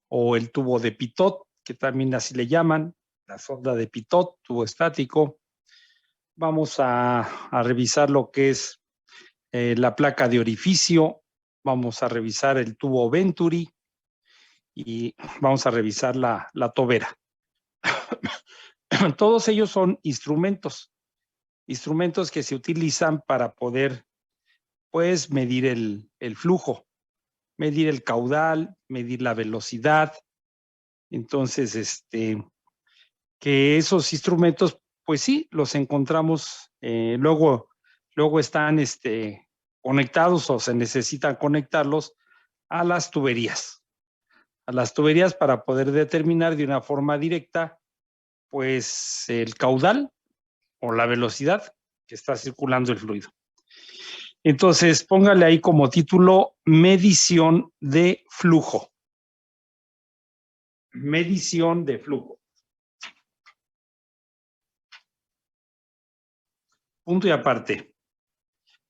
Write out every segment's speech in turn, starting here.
o el tubo de Pitot, que también así le llaman, la sonda de Pitot, tubo estático. Vamos a revisar lo que es la placa de orificio, vamos a revisar el tubo Venturi y vamos a revisar la tobera. Todos ellos son instrumentos que se utilizan para poder, pues, medir el flujo, medir el caudal, medir la velocidad. Entonces, que esos instrumentos, pues sí, los encontramos, luego están conectados o se necesitan conectarlos a las tuberías para poder determinar de una forma directa, pues, el caudal o la velocidad que está circulando el fluido. Entonces, póngale ahí como título medición de flujo. Medición de flujo. Punto y aparte.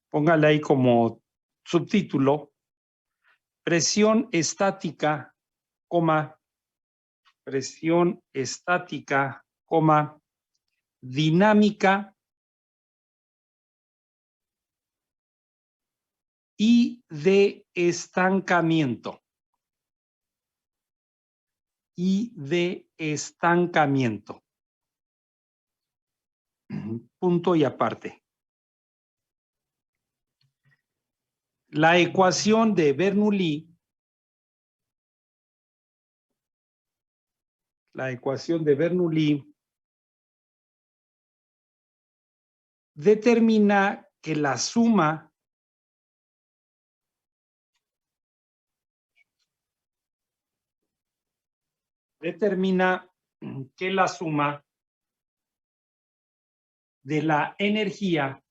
Póngale ahí como subtítulo presión estática, presión estática, dinámica y de estancamiento. Punto y aparte. La ecuación de Bernoulli, determina que la suma de la energía,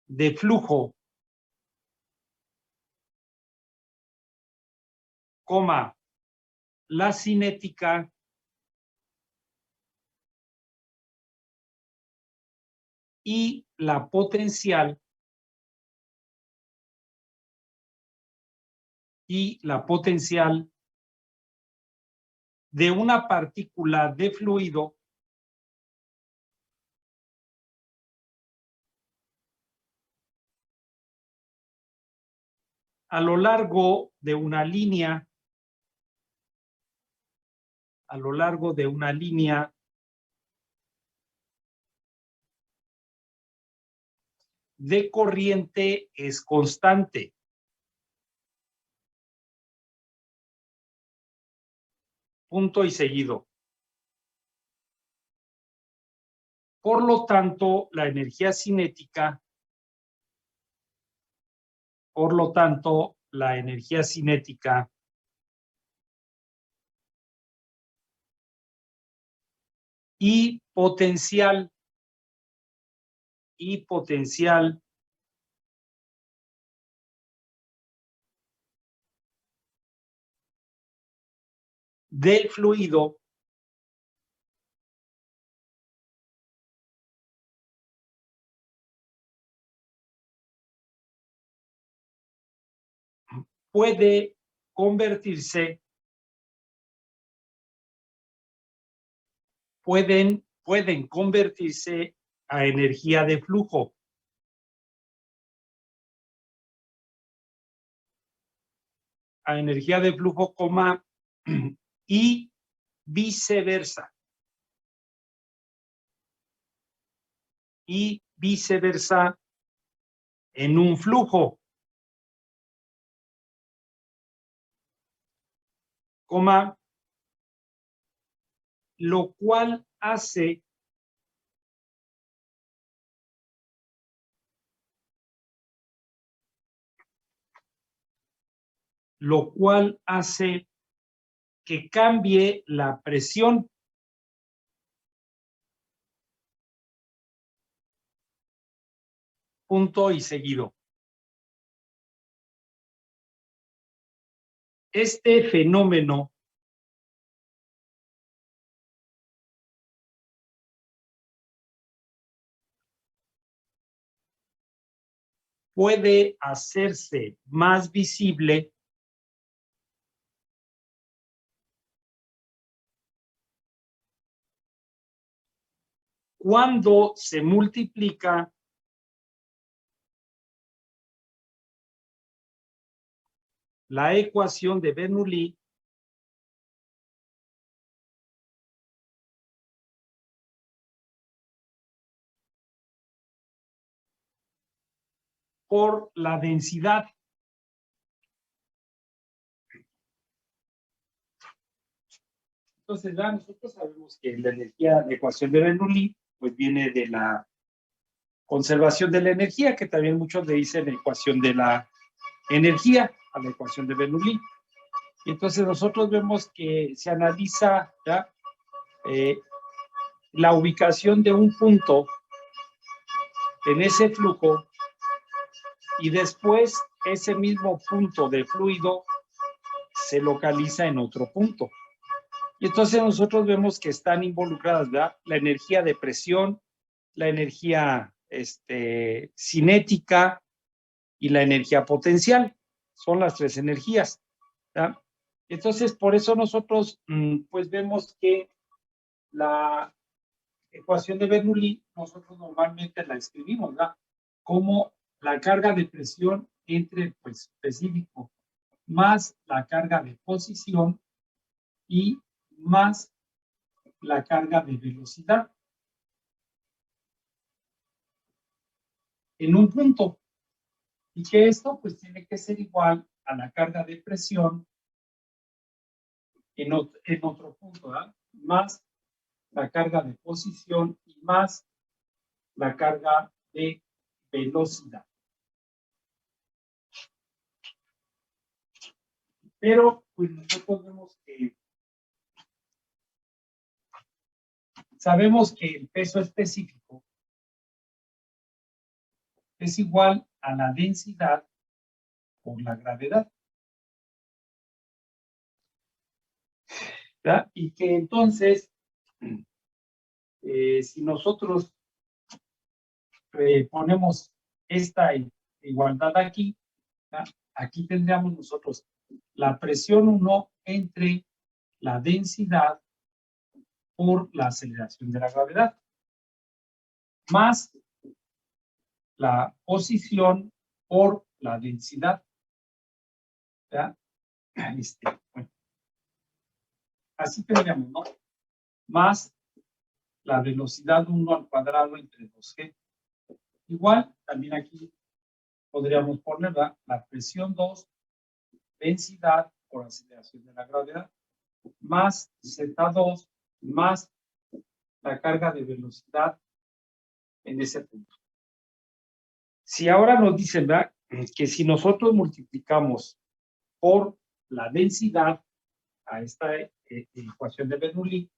de flujo, la cinética y la potencial de una partícula de fluido a lo largo de una línea de corriente es constante. Punto y seguido. Por lo tanto, la energía cinética y potencial del fluido pueden convertirse a energía de flujo. Y viceversa. En un flujo, lo cual hace que cambie la presión. Punto y seguido. Este fenómeno puede hacerse más visible cuando se multiplica la ecuación de Bernoulli por la densidad. Entonces, ya nosotros sabemos que la energía, la ecuación de Bernoulli, pues viene de la conservación de la energía, que también muchos le dicen la ecuación de la energía, a la ecuación de Bernoulli. Y entonces nosotros vemos que se analiza ¿ya? La ubicación de un punto en ese flujo y después ese mismo punto de fluido se localiza en otro punto. Y entonces nosotros vemos que están involucradas ¿verdad? La energía de presión, la energía cinética y la energía potencial. Son las tres energías. ¿verdad? Entonces, por eso nosotros pues vemos que la ecuación de Bernoulli nosotros normalmente la escribimos ¿verdad? Como la carga de presión entre pues específico más la carga de posición y más la carga de velocidad en un punto. Y que esto pues tiene que ser igual a la carga de presión en otro punto, ¿verdad? Más la carga de posición y más la carga de velocidad. Pero pues nosotros vemos que sabemos que el peso específico es igual a la densidad por la gravedad. ¿verdad? Y que entonces, si nosotros ponemos esta igualdad aquí, ¿verdad? Aquí tendríamos nosotros la presión 1 entre la densidad por la aceleración de la gravedad, más la posición por la densidad. ¿verdad? Bueno, así tendríamos, ¿no? Más la velocidad 1 al cuadrado entre 2g. Igual, también aquí podríamos poner la presión 2, densidad por aceleración de la gravedad, más Z2, más la carga de velocidad en ese punto. Si ahora nos dicen ¿verdad? Que si nosotros multiplicamos por la densidad a esta ecuación de Bernoulli,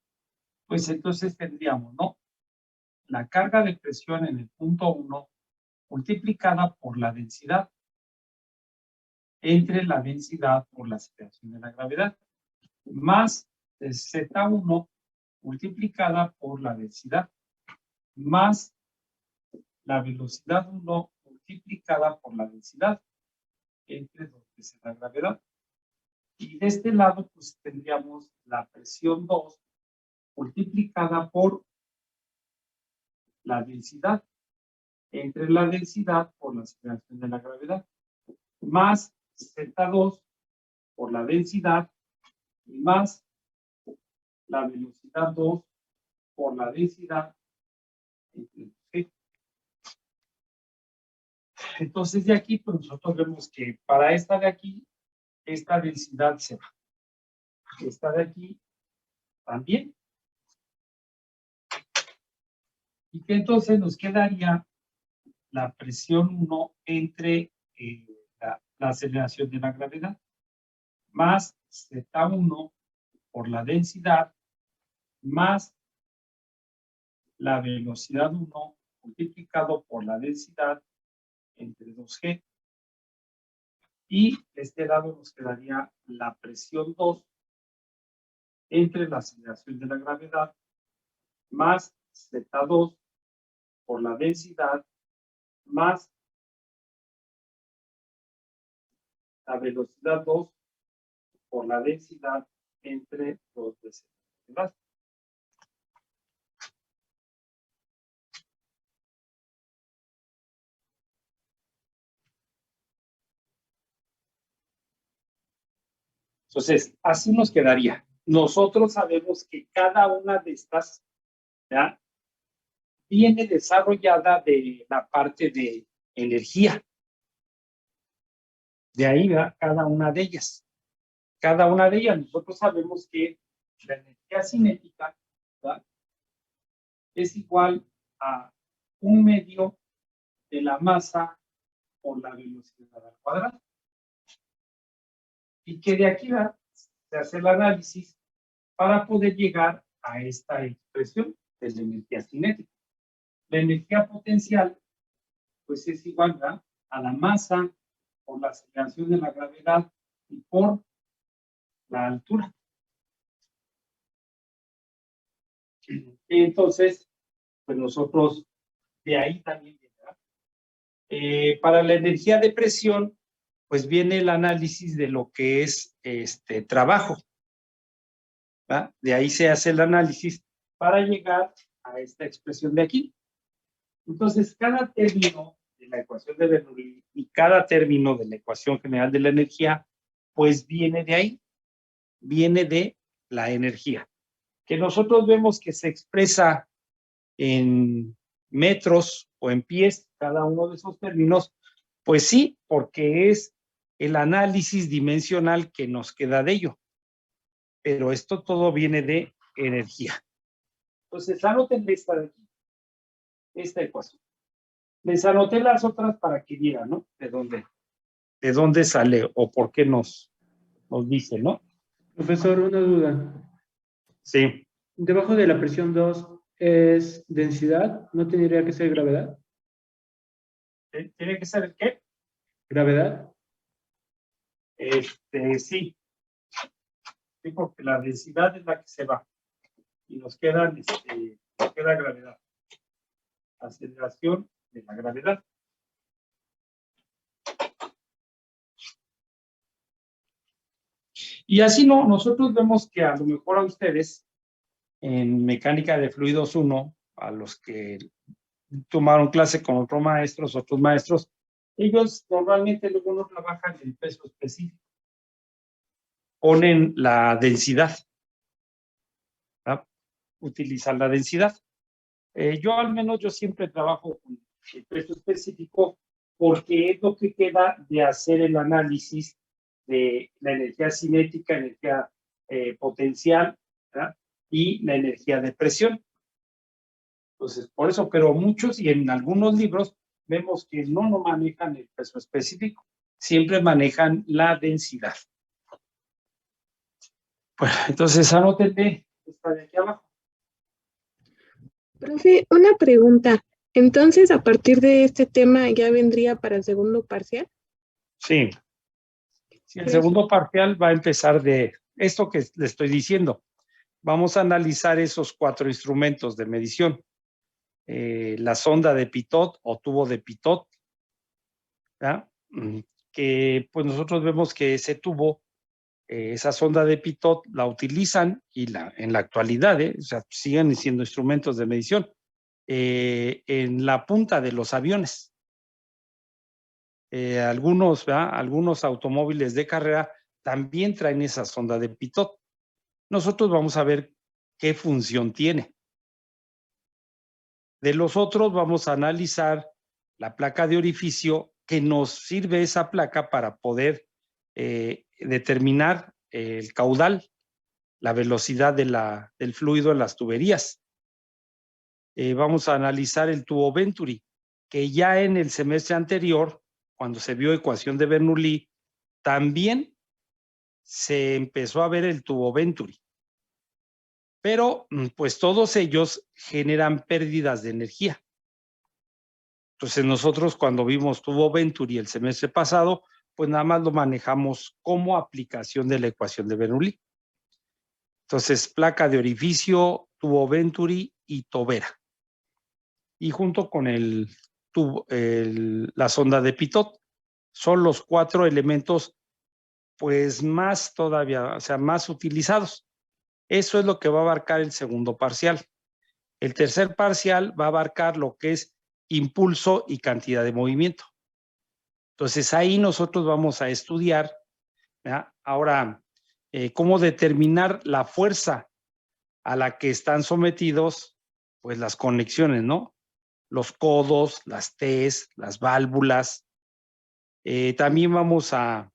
pues entonces tendríamos, ¿no? La carga de presión en el punto 1 multiplicada por la densidad entre la densidad por la aceleración de la gravedad, más Z1 multiplicada por la densidad, más la velocidad 1 multiplicada por la densidad entre 2 veces la gravedad. Y de este lado, pues tendríamos la presión 2 multiplicada por la densidad entre la densidad por la aceleración de la gravedad, más Z2 por la densidad y más la velocidad 2 por la densidad. Entonces de aquí, pues nosotros vemos que para esta de aquí, esta densidad se va. Esta de aquí también. Y que entonces nos quedaría la presión 1 entre la aceleración de la gravedad, más Z1 por la densidad, más la velocidad 1 multiplicado por la densidad entre 2g. Y de este lado nos quedaría la presión 2 entre la aceleración de la gravedad, más Z2 por la densidad, más la velocidad 2 por la densidad entre los descensos. Entonces, así nos quedaría. Nosotros sabemos que cada una de estas, ¿ya?, viene desarrollada de la parte de energía. De ahí va cada una de ellas. Cada una de ellas, nosotros sabemos que la energía cinética, ¿verdad?, es igual a 1/2 de la masa por la velocidad al cuadrado. Y que de aquí va, se hace el análisis para poder llegar a esta expresión de la energía cinética. La energía potencial, pues es igual, ¿verdad?, a la masa por la aceleración de la gravedad y por la altura. Entonces, pues nosotros de ahí también, ¿verdad? Para la energía de presión, pues viene el análisis de lo que es trabajo, ¿verdad? De ahí se hace el análisis para llegar a esta expresión de aquí. Entonces, cada término de la ecuación de Bernoulli y cada término de la ecuación general de la energía, pues viene de ahí, viene de la energía, que nosotros vemos que se expresa en metros o en pies, cada uno de esos términos, pues sí, porque es el análisis dimensional que nos queda de ello. Pero esto todo viene de energía. Entonces, anoten esta de aquí, esta ecuación. Les anoté las otras para que vieran, ¿no? De dónde sale o por qué nos dice, ¿no? Profesor, una duda. Sí. Debajo de la presión 2 es densidad, ¿no tendría que ser gravedad? ¿Tiene que ser el qué? ¿Gravedad? Sí. Sí, porque la densidad es la que se va. Y nos queda gravedad. Aceleración de la gravedad. Y así no, nosotros vemos que a lo mejor a ustedes, en mecánica de fluidos 1, a los que tomaron clase con otros maestros, ellos normalmente luego no trabajan el peso específico. Ponen la densidad, ¿verdad? Utilizan la densidad. Yo al menos, yo siempre trabajo con el peso específico porque es lo que queda de hacer el análisis de la energía cinética, energía potencial, ¿verdad?, y la energía de presión. Entonces, por eso, pero muchos y en algunos libros vemos que no manejan el peso específico, siempre manejan la densidad. Bueno, entonces anótenme esta de aquí abajo. Profe, una pregunta. Entonces, a partir de este tema, ¿ya vendría para el segundo parcial? Sí. Sí, el segundo parcial va a empezar de esto que le estoy diciendo. Vamos a analizar esos 4 instrumentos de medición. La sonda de Pitot o tubo de Pitot, ¿verdad?, que pues nosotros vemos que ese tubo, esa sonda de Pitot la utilizan y en la actualidad, o sea, siguen siendo instrumentos de medición en la punta de los aviones. Algunos automóviles de carrera también traen esa sonda de Pitot. Nosotros vamos a ver qué función tiene. De los otros vamos a analizar la placa de orificio, que nos sirve esa placa para poder determinar el caudal, la velocidad del fluido en las tuberías. Vamos a analizar el tubo Venturi, que ya en el semestre anterior, cuando se vio ecuación de Bernoulli, también se empezó a ver el tubo Venturi. Pero pues todos ellos generan pérdidas de energía. Entonces nosotros cuando vimos tubo Venturi el semestre pasado, pues nada más lo manejamos como aplicación de la ecuación de Bernoulli. Entonces, placa de orificio, tubo Venturi y tobera. Y junto con la sonda de Pitot, son los 4 elementos pues más todavía, o sea, más utilizados. Eso es lo que va a abarcar el segundo parcial. El tercer parcial va a abarcar lo que es impulso y cantidad de movimiento. Entonces ahí nosotros vamos a estudiar, ¿ya? Ahora, cómo determinar la fuerza a la que están sometidos, pues las conexiones, ¿no? Los codos, las T's, las válvulas. También vamos a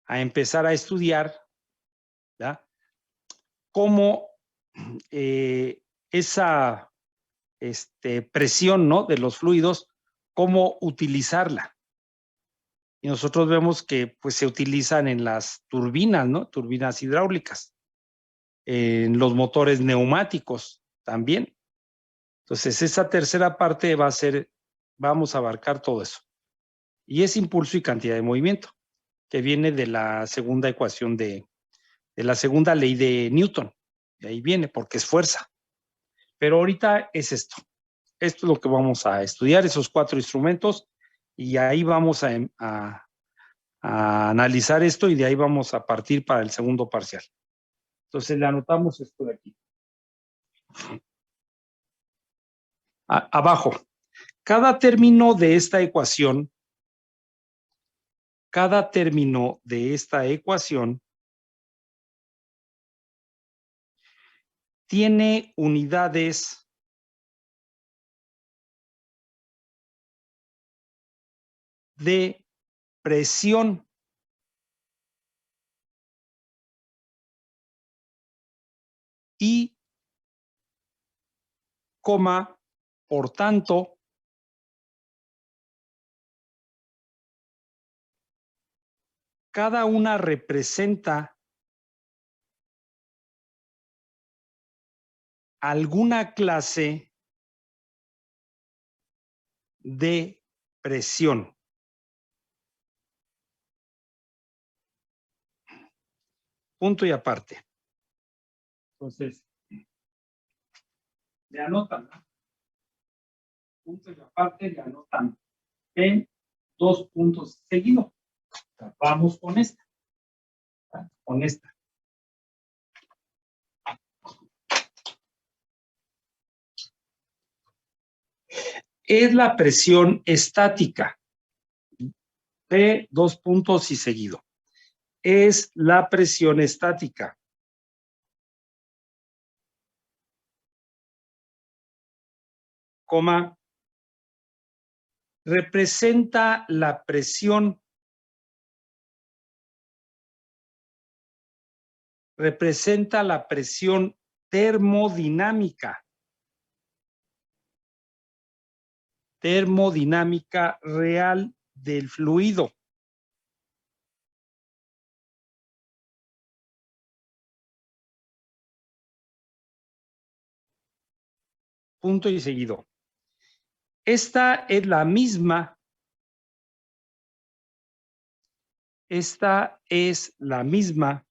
empezar a estudiar, ¿ya? Cómo esa presión, ¿no? De los fluidos, cómo utilizarla. Y nosotros vemos que pues se utilizan en las turbinas, ¿no? Turbinas hidráulicas, en los motores neumáticos también. Entonces, esa tercera parte va a ser, vamos a abarcar todo eso. Y es impulso y cantidad de movimiento, que viene de la segunda ecuación de la segunda ley de Newton. De ahí viene, porque es fuerza. Pero ahorita es esto. Esto es lo que vamos a estudiar, esos 4 instrumentos, y ahí vamos a analizar esto y de ahí vamos a partir para el segundo parcial. Entonces le anotamos esto de aquí. Abajo, cada término de esta ecuación, tiene unidades de presión. Y, coma, por tanto, cada una representa alguna clase de presión. Punto y aparte. Entonces, le anotan, ¿no? Punto y aparte, le anotan en 2 puntos seguidos. Vamos con esta. Con esta. Es la presión estática. P, 2 puntos y seguido. Es la presión estática. Coma. Representa la presión. Representa la presión termodinámica. Termodinámica real del fluido. Punto y seguido. Esta es la misma. Esta es la misma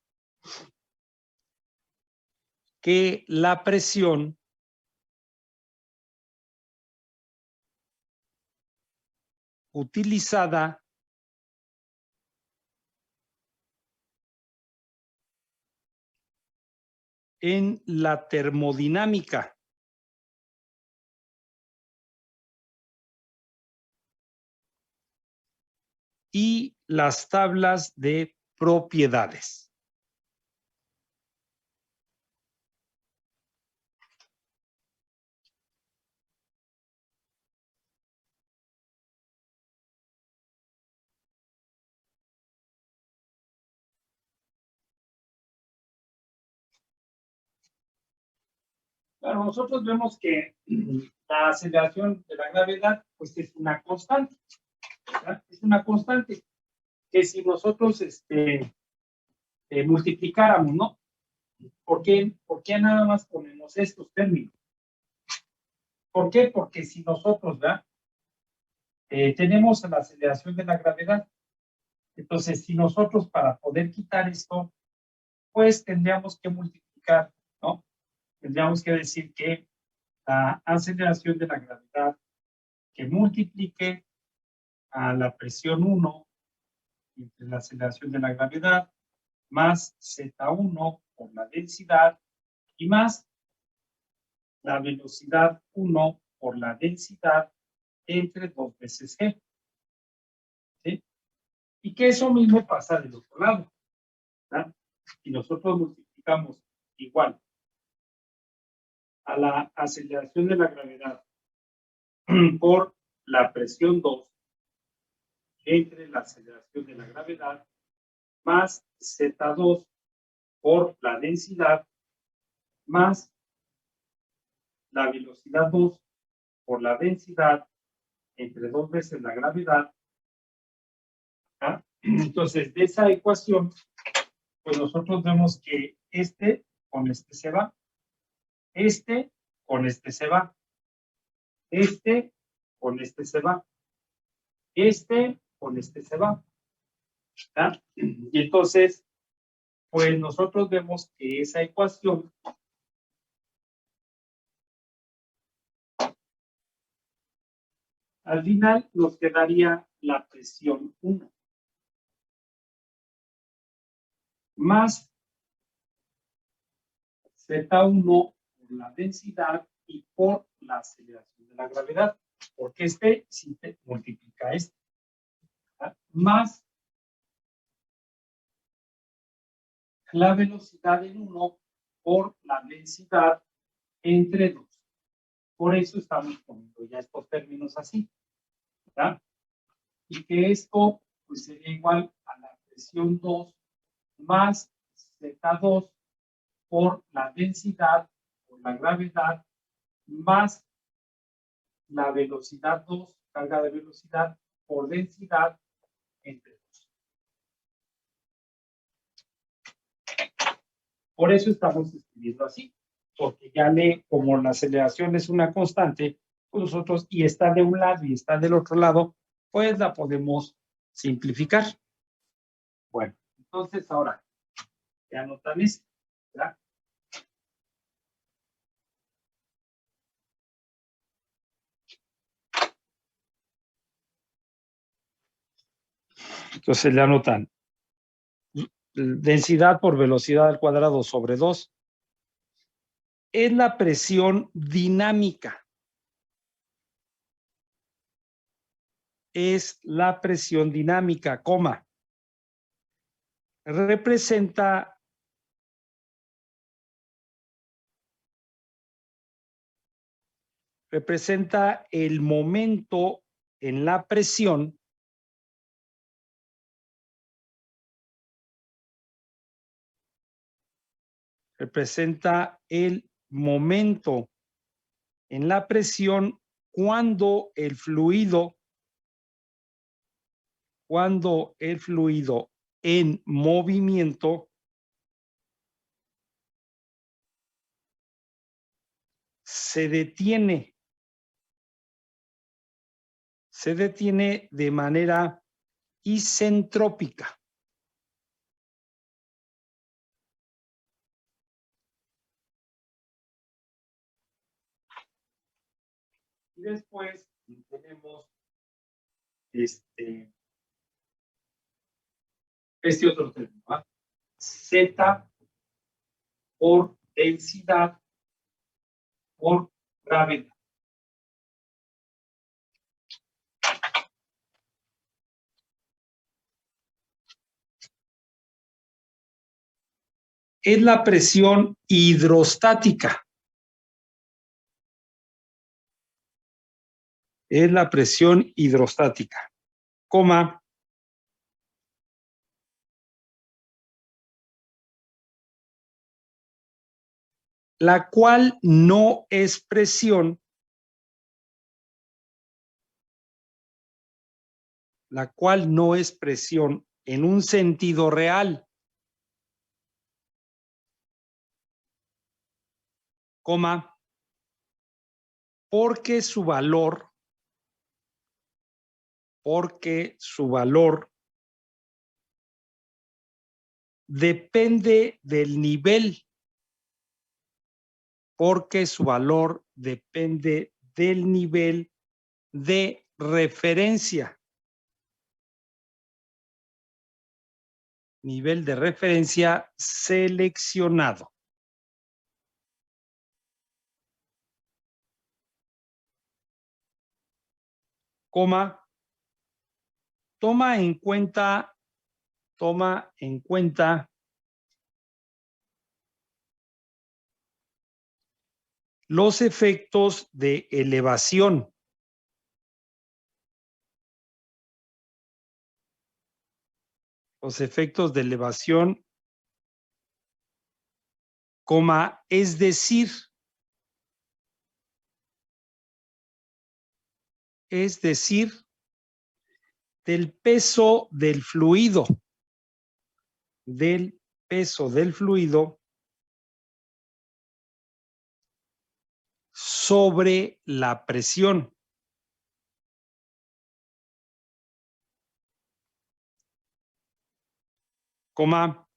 que la presión utilizada en la termodinámica. Y las tablas de propiedades. Claro, nosotros vemos que la aceleración de la gravedad pues es una constante, ¿verdad? Es una constante que si nosotros multiplicáramos, ¿no? ¿Por qué nada más ponemos estos términos? ¿Por qué? Porque si nosotros, ¿verdad? Tenemos la aceleración de la gravedad, entonces si nosotros para poder quitar esto, pues tendríamos que multiplicar, ¿no? Tendríamos que decir que la aceleración de la gravedad que multiplique a la presión 1 entre la aceleración de la gravedad más Z1 por la densidad y más la velocidad 1 por la densidad entre 2 veces G. ¿Sí? Y que eso mismo pasa del otro lado. ¿Verdad? Y nosotros multiplicamos igual a la aceleración de la gravedad por la presión 2 entre la aceleración de la gravedad más Z2 por la densidad más la velocidad 2 por la densidad entre 2 veces la gravedad. ¿Ah? Entonces, de esa ecuación, pues nosotros vemos que este con este se va, este con este se va, este con este se va, este con este se va. ¿Ah? Y entonces, pues nosotros vemos que esa ecuación al final nos quedaría la presión 1 más Z1 por la densidad y por la aceleración de la gravedad, porque este sí te multiplica este, ¿verdad? Más la velocidad en 1 por la densidad entre 2. Por eso estamos poniendo ya estos términos así, ¿verdad? Y que esto pues sería igual a la presión 2 más Z2 por la densidad, por la gravedad, más la velocidad 2, carga de velocidad, por densidad, entre 2. Por eso estamos escribiendo así, porque ya como la aceleración es una constante, pues nosotros, y está de un lado y está del otro lado, pues la podemos simplificar. Bueno, entonces ahora, ya anotan esto, ¿verdad? Entonces le anotan densidad por velocidad al cuadrado sobre 2 es la presión dinámica. Es la presión dinámica, coma. Representa el momento en la presión cuando el fluido en movimiento se detiene de manera isentrópica. Y después tenemos este otro término, ¿eh? Z por densidad por gravedad. Es la presión hidrostática. Es la presión hidrostática, coma, la cual no es presión, en un sentido real, coma, porque su valor depende del nivel, de referencia. nivel de referencia seleccionado. Coma, toma en cuenta los efectos de elevación. Los efectos de elevación, coma, es decir, del peso del fluido, sobre la presión. Coma,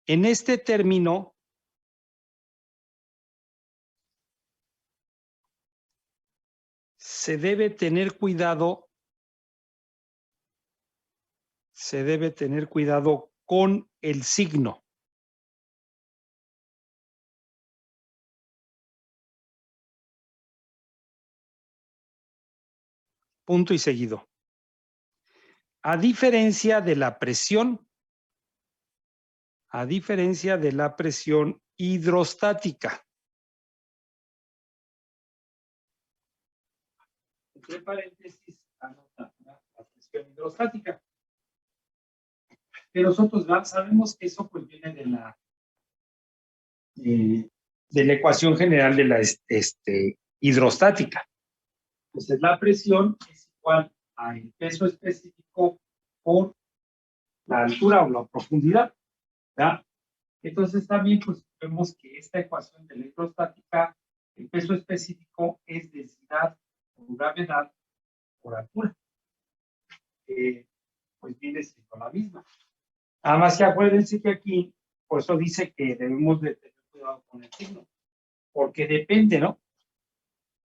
en este término se debe tener cuidado con el signo. Punto y seguido. A diferencia de la presión hidrostática. Entre paréntesis, anota la presión hidrostática. Que nosotros sabemos que eso pues viene de la ecuación general de la hidrostática. Entonces la presión es igual al peso específico por la altura o la profundidad, ¿verdad? Entonces también pues vemos que esta ecuación de la hidrostática, el peso específico es densidad por gravedad por altura. Pues viene siendo la misma. Además que acuérdense que aquí, por eso dice que debemos de tener cuidado con el signo, porque depende, ¿no?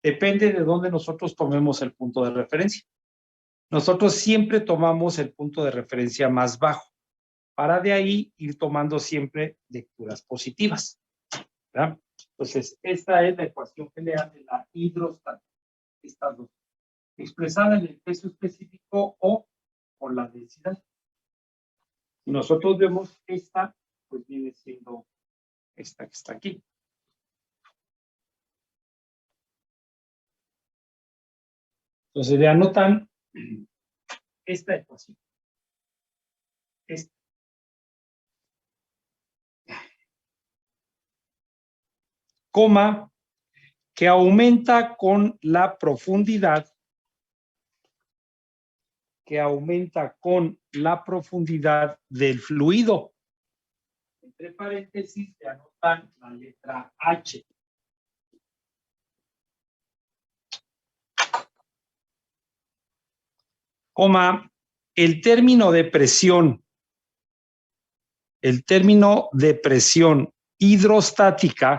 Depende de dónde nosotros tomemos el punto de referencia. Nosotros siempre tomamos el punto de referencia más bajo, para de ahí ir tomando siempre lecturas positivas, ¿verdad? Entonces, esta es la ecuación general de la hidrostática. Estas dos, expresada en el peso específico o por la densidad. Si nosotros vemos esta, pues viene siendo esta que está aquí. Entonces le anotan esta ecuación. Esta. Coma, que aumenta con la profundidad, del fluido. Entre paréntesis le anotan la letra H. Coma, el término de presión hidrostática,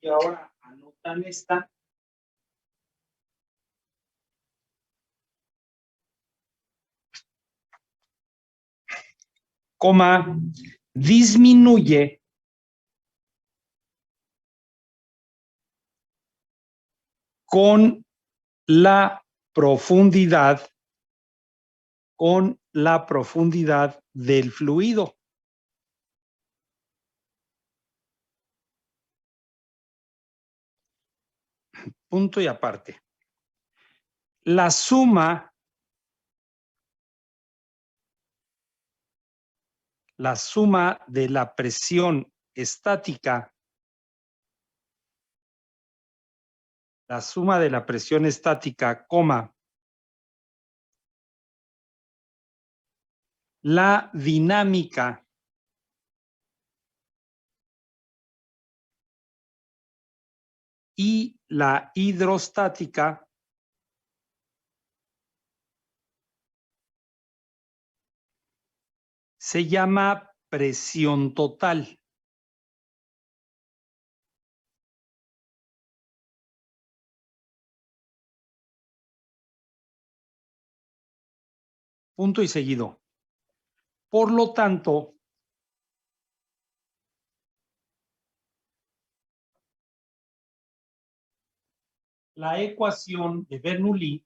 y ahora anotan esta, coma, disminuye con la profundidad del fluido. Punto y aparte. La suma de la presión estática, coma, la dinámica y la hidrostática se llama presión total. Punto y seguido. Por lo tanto, la ecuación de Bernoulli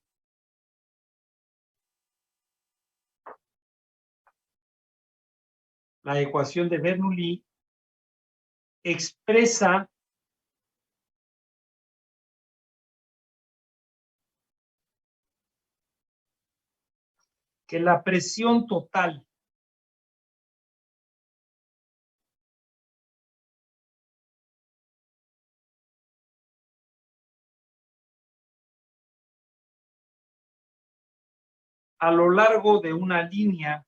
expresa que la presión total a lo largo de una línea,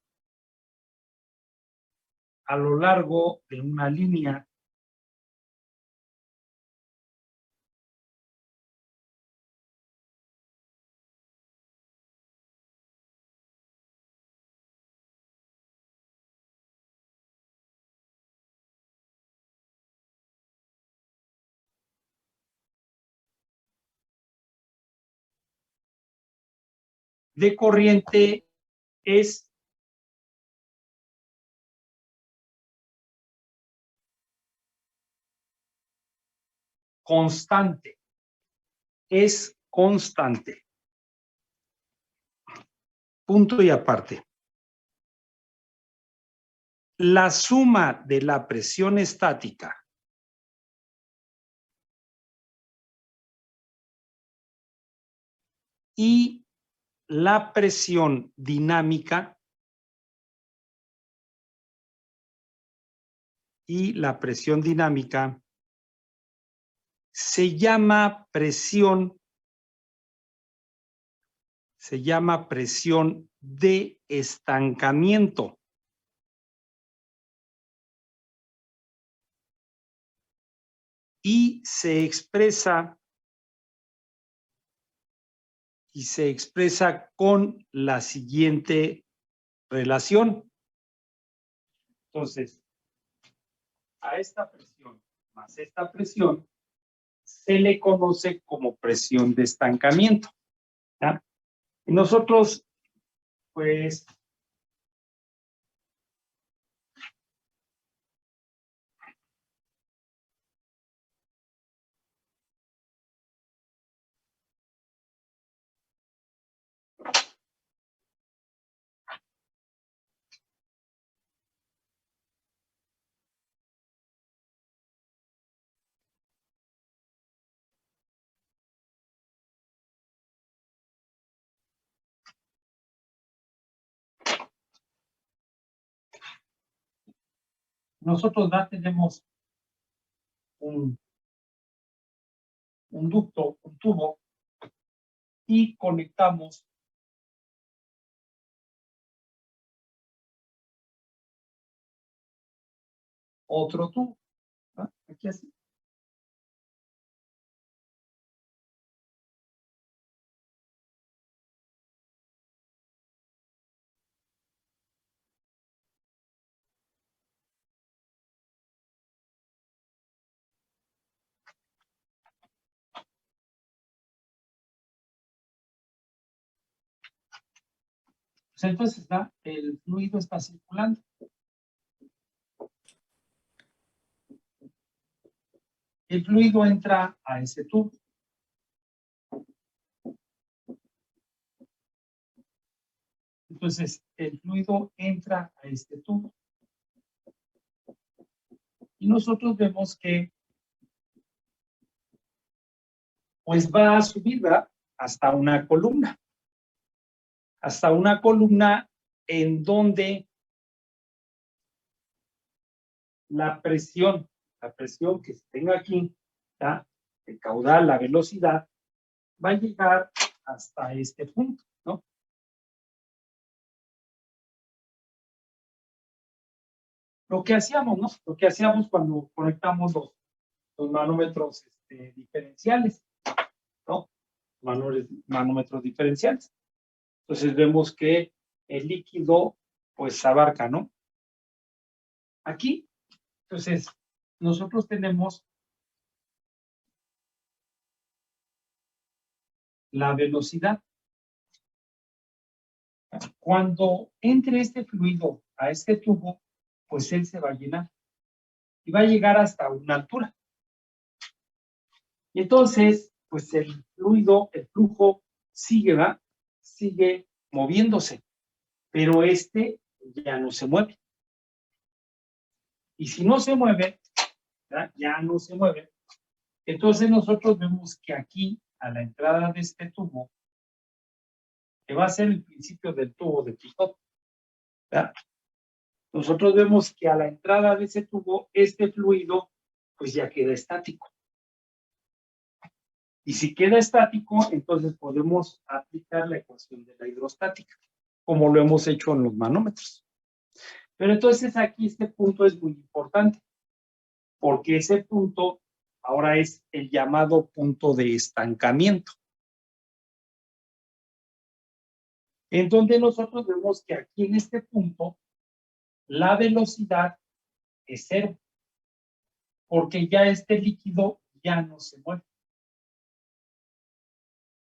de corriente es constante. Es constante. Punto y aparte. La suma de la presión estática y la presión dinámica se llama presión de estancamiento. Y se expresa con la siguiente relación. Entonces, a esta presión más esta presión se le conoce como presión de estancamiento, ¿ya? Y nosotros, pues, nosotros ya tenemos un ducto, un tubo, y conectamos otro tubo, ¿no? Aquí así. Pues entonces el fluido está circulando. El fluido entra a ese tubo. Entonces, el fluido entra a este tubo. Y nosotros vemos que pues va a subir, ¿verdad?, hasta una columna. Hasta una columna en donde la presión que se tenga aquí, ¿ya?, el caudal, la velocidad, va a llegar hasta este punto, ¿no? Lo que hacíamos, ¿no? Lo que hacíamos cuando conectamos los manómetros diferenciales, ¿no? Manómetros diferenciales. Entonces vemos que el líquido pues abarca, ¿no? Aquí, entonces, nosotros tenemos la velocidad. Cuando entre este fluido a este tubo, pues él se va a llenar y va a llegar hasta una altura. Y entonces, pues el fluido, el flujo sigue, ¿va? Sigue moviéndose, pero este ya no se mueve. Y si no se mueve, ¿verdad? Ya no se mueve. Entonces nosotros vemos que aquí, a la entrada de este tubo, que va a ser el principio del tubo de Pitot, ¿verdad? Nosotros vemos que a la entrada de ese tubo, este fluido, pues ya queda estático. Y si queda estático, entonces podemos aplicar la ecuación de la hidrostática, como lo hemos hecho en los manómetros. Pero entonces aquí este punto es muy importante, porque ese punto ahora es el llamado punto de estancamiento, en donde nosotros vemos que aquí en este punto la velocidad es cero, porque ya este líquido ya no se mueve.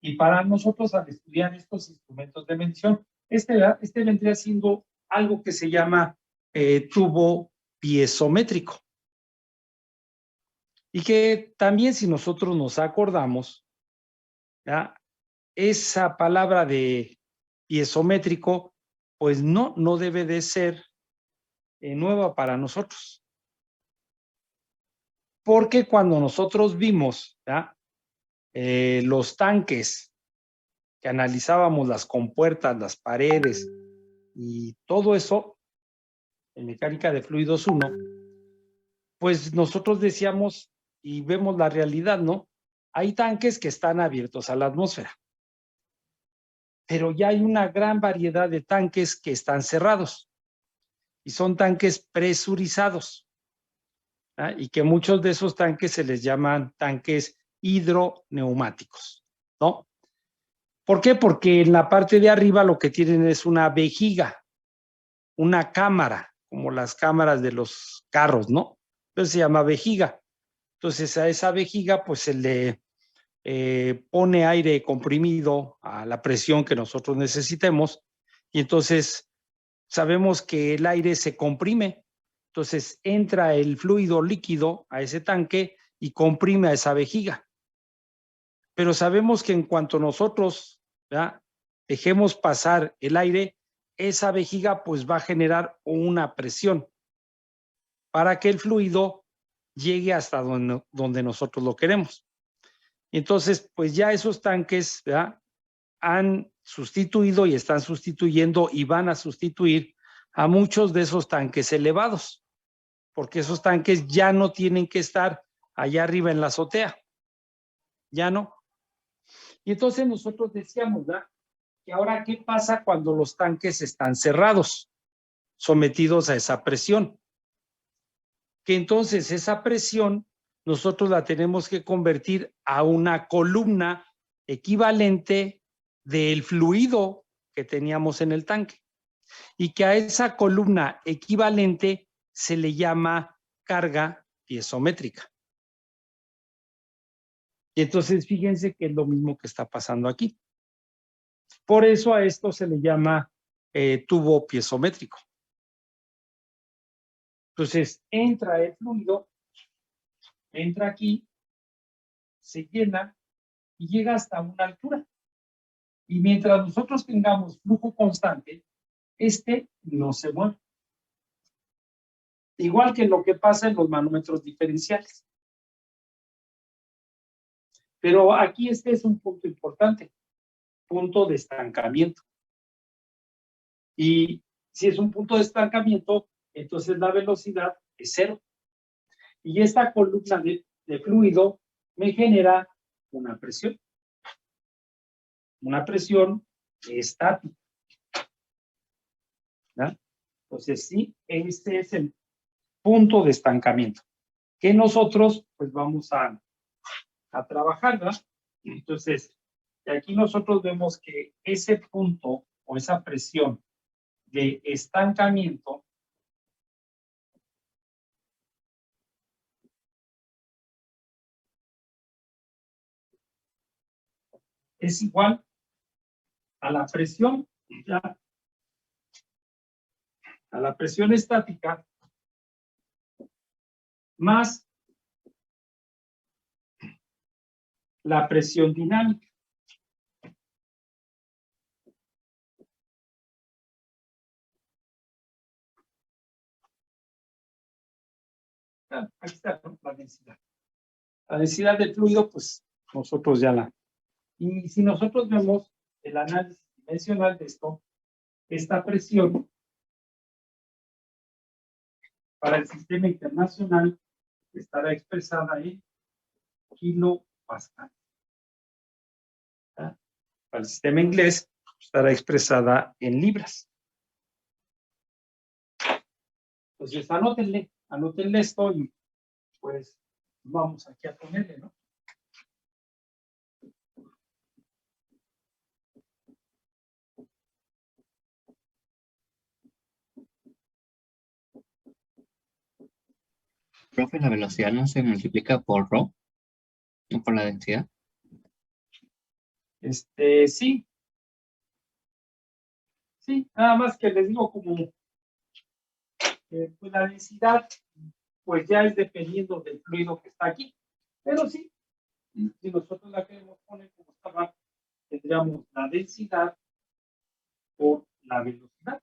Y para nosotros, al estudiar estos instrumentos de medición, este vendría siendo algo que se llama tubo piezométrico. Y que también, si nosotros nos acordamos, ¿ya? Esa palabra de piezométrico, pues no debe de ser nueva para nosotros. Porque cuando nosotros vimos, ¿ya? Los tanques, que analizábamos las compuertas, las paredes y todo eso, en mecánica de fluidos 1, pues nosotros decíamos y vemos la realidad, ¿no? Hay tanques que están abiertos a la atmósfera, pero ya hay una gran variedad de tanques que están cerrados y son tanques presurizados, ¿ah? Y que muchos de esos tanques se les llaman tanques hidroneumáticos, ¿no? ¿Por qué? Porque en la parte de arriba lo que tienen es una vejiga, una cámara, como las cámaras de los carros, ¿no? Entonces se llama vejiga. Entonces a esa vejiga pues se le pone aire comprimido a la presión que nosotros necesitemos y entonces sabemos que el aire se comprime. Entonces entra el fluido líquido a ese tanque y comprime a esa vejiga. Pero sabemos que en cuanto nosotros, ¿verdad?, dejemos pasar el aire, esa vejiga pues va a generar una presión para que el fluido llegue hasta donde nosotros lo queremos. Entonces, pues ya esos tanques, ¿verdad?, han sustituido y están sustituyendo y van a sustituir a muchos de esos tanques elevados, porque esos tanques ya no tienen que estar allá arriba en la azotea, ya no. Y entonces nosotros decíamos, ¿verdad?, que ahora, ¿qué pasa cuando los tanques están cerrados, sometidos a esa presión? Que entonces esa presión nosotros la tenemos que convertir a una columna equivalente del fluido que teníamos en el tanque. Y que a esa columna equivalente se le llama carga piezométrica. Y entonces fíjense que es lo mismo que está pasando aquí. Por eso a esto se le llama tubo piezométrico. Entonces entra el fluido, entra aquí, se llena y llega hasta una altura. Y mientras nosotros tengamos flujo constante, este no se mueve. Igual que lo que pasa en los manómetros diferenciales. Pero aquí este es un punto importante, punto de estancamiento. Y si es un punto de estancamiento, entonces la velocidad es cero. Y esta columna de fluido me genera una presión estática, ¿verdad? Entonces sí, este es el punto de estancamiento que nosotros pues vamos a trabajar, ¿verdad? Entonces, aquí nosotros vemos que ese punto o esa presión de estancamiento es igual a la presión, ¿ya?, a la presión estática más la presión dinámica. Aquí está, ¿no? La densidad. La densidad del fluido, pues nosotros ya la... Y si nosotros vemos el análisis dimensional de esto, esta presión para el sistema internacional estará expresada en kilopascal. Para el sistema inglés estará expresada en libras. Entonces, anótenle esto y pues vamos aquí a ponerle, ¿no? Profe, ¿la velocidad no se multiplica por ρ? ¿No por la densidad? Sí. Sí, nada más que les digo como pues la densidad, pues ya es dependiendo del fluido que está aquí. Pero sí, si nosotros la queremos poner como estaba, tendríamos la densidad por la velocidad.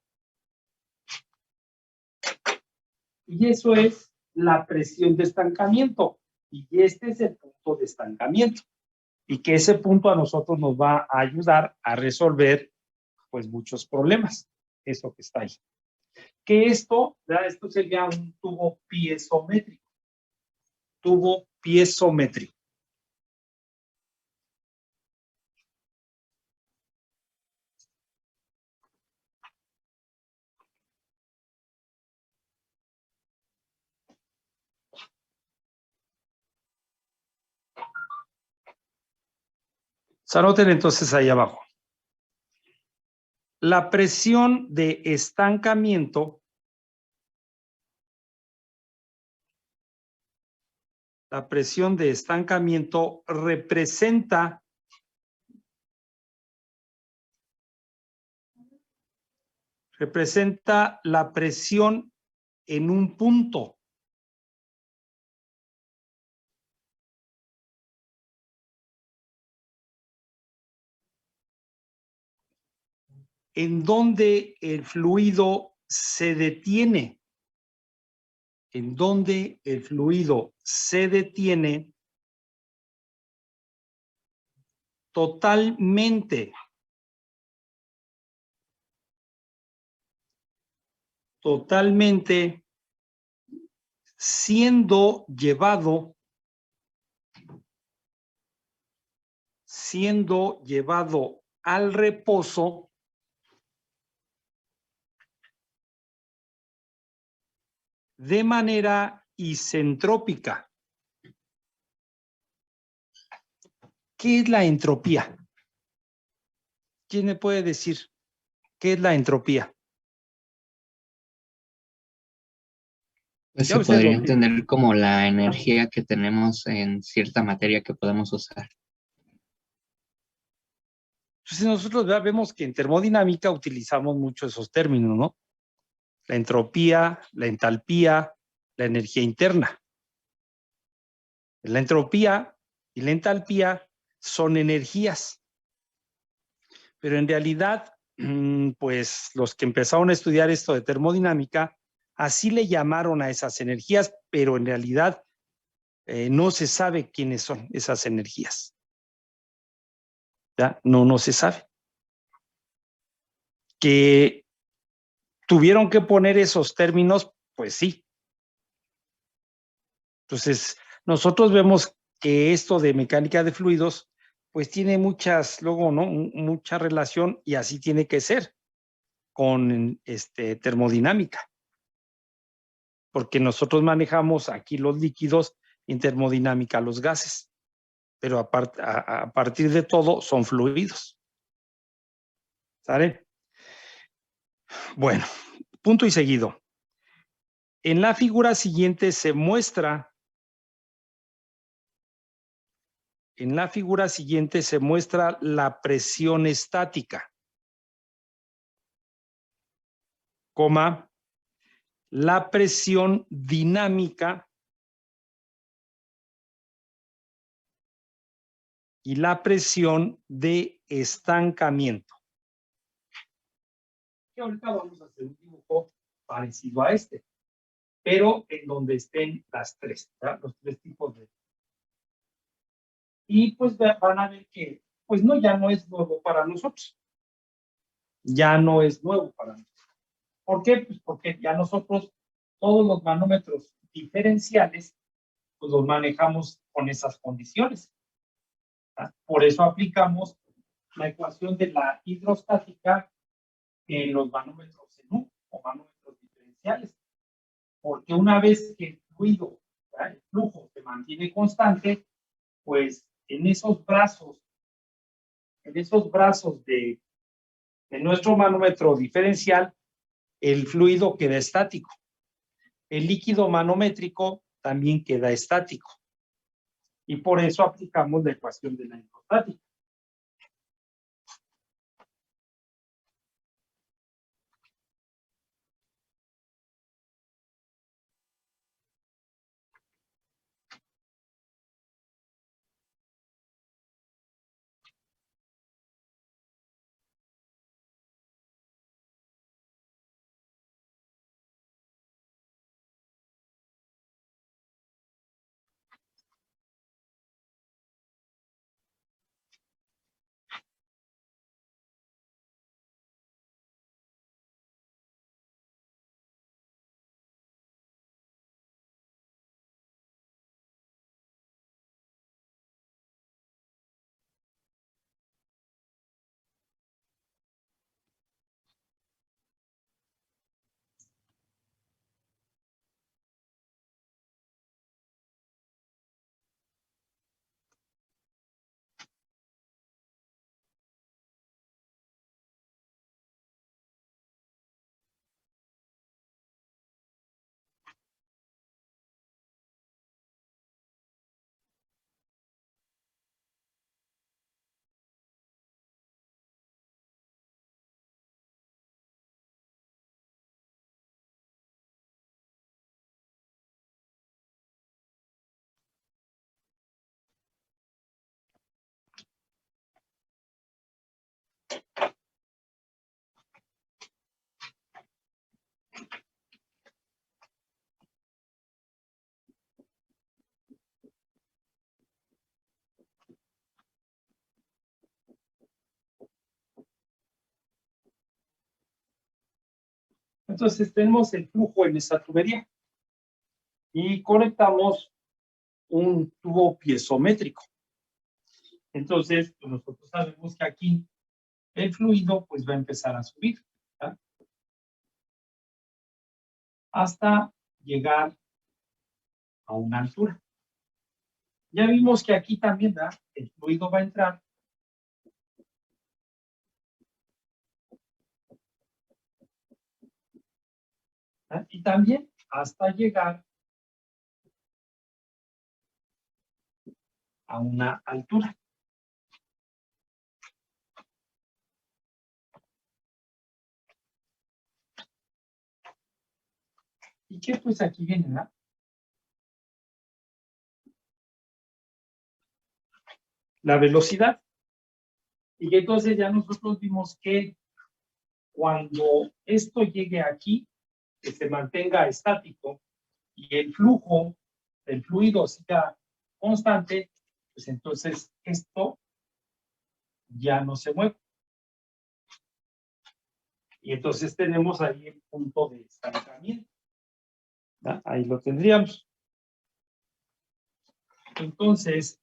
Y eso es la presión de estancamiento. Y este es el punto de estancamiento. Y que ese punto a nosotros nos va a ayudar a resolver pues muchos problemas. Eso que está ahí. Que esto sería un tubo piezométrico. Tubo piezométrico. Anoten entonces ahí abajo. La presión de estancamiento, representa la presión en un punto. En donde el fluido se detiene. En donde el fluido se detiene totalmente. Totalmente siendo llevado al reposo de manera isentrópica. ¿Qué es la entropía? ¿Quién me puede decir qué es la entropía? Pues Ya se ustedes podría lo tienen. entender como la energía que tenemos en cierta materia que podemos usar. Entonces nosotros vemos que en termodinámica utilizamos mucho esos términos, ¿no? La entropía, la entalpía, la energía interna. La entropía y la entalpía son energías. Pero en realidad, pues los que empezaron a estudiar esto de termodinámica, así le llamaron a esas energías, pero en realidad no se sabe quiénes son esas energías. ¿Ya? No se sabe. Que tuvieron que poner esos términos, pues sí. Entonces, nosotros vemos que esto de mecánica de fluidos, pues tiene luego, ¿no? Mucha relación y así tiene que ser con termodinámica. Porque nosotros manejamos aquí los líquidos, en termodinámica los gases, pero a partir de todo son fluidos. ¿Sale? Bueno, punto y seguido. En la figura siguiente se muestra la presión estática, coma, la presión dinámica y la presión de estancamiento. Y ahorita vamos a hacer un dibujo parecido a este, pero en donde estén las tres, ¿verdad? Los tres tipos de... Y pues van a ver que, pues no, ya no es nuevo para nosotros. Ya no es nuevo para nosotros. ¿Por qué? Pues porque ya nosotros, todos los manómetros diferenciales, pues los manejamos con esas condiciones. ¿Verdad? Por eso aplicamos la ecuación de la hidrostática en los manómetros en U o manómetros diferenciales. Porque una vez que el fluido, ¿verdad? El flujo se mantiene constante, pues en esos brazos de nuestro manómetro diferencial, el fluido queda estático. El líquido manométrico también queda estático. Y por eso aplicamos la ecuación de la hidrostática. Entonces tenemos el flujo en esa tubería y conectamos un tubo piezométrico. Entonces, pues nosotros sabemos que aquí el fluido pues va a empezar a subir, ¿verdad? Hasta llegar a una altura. Ya vimos que aquí también, ¿verdad? El fluido va a entrar ¿verdad? Y también hasta llegar a una altura. ¿Y qué? Pues aquí viene, ¿verdad? La velocidad. Y que entonces ya nosotros vimos que cuando esto llegue aquí, que se mantenga estático y el flujo del fluido siga constante, pues entonces esto ya no se mueve. Y entonces tenemos ahí el punto de estancamiento. ¿Verdad? Ahí lo tendríamos. Entonces,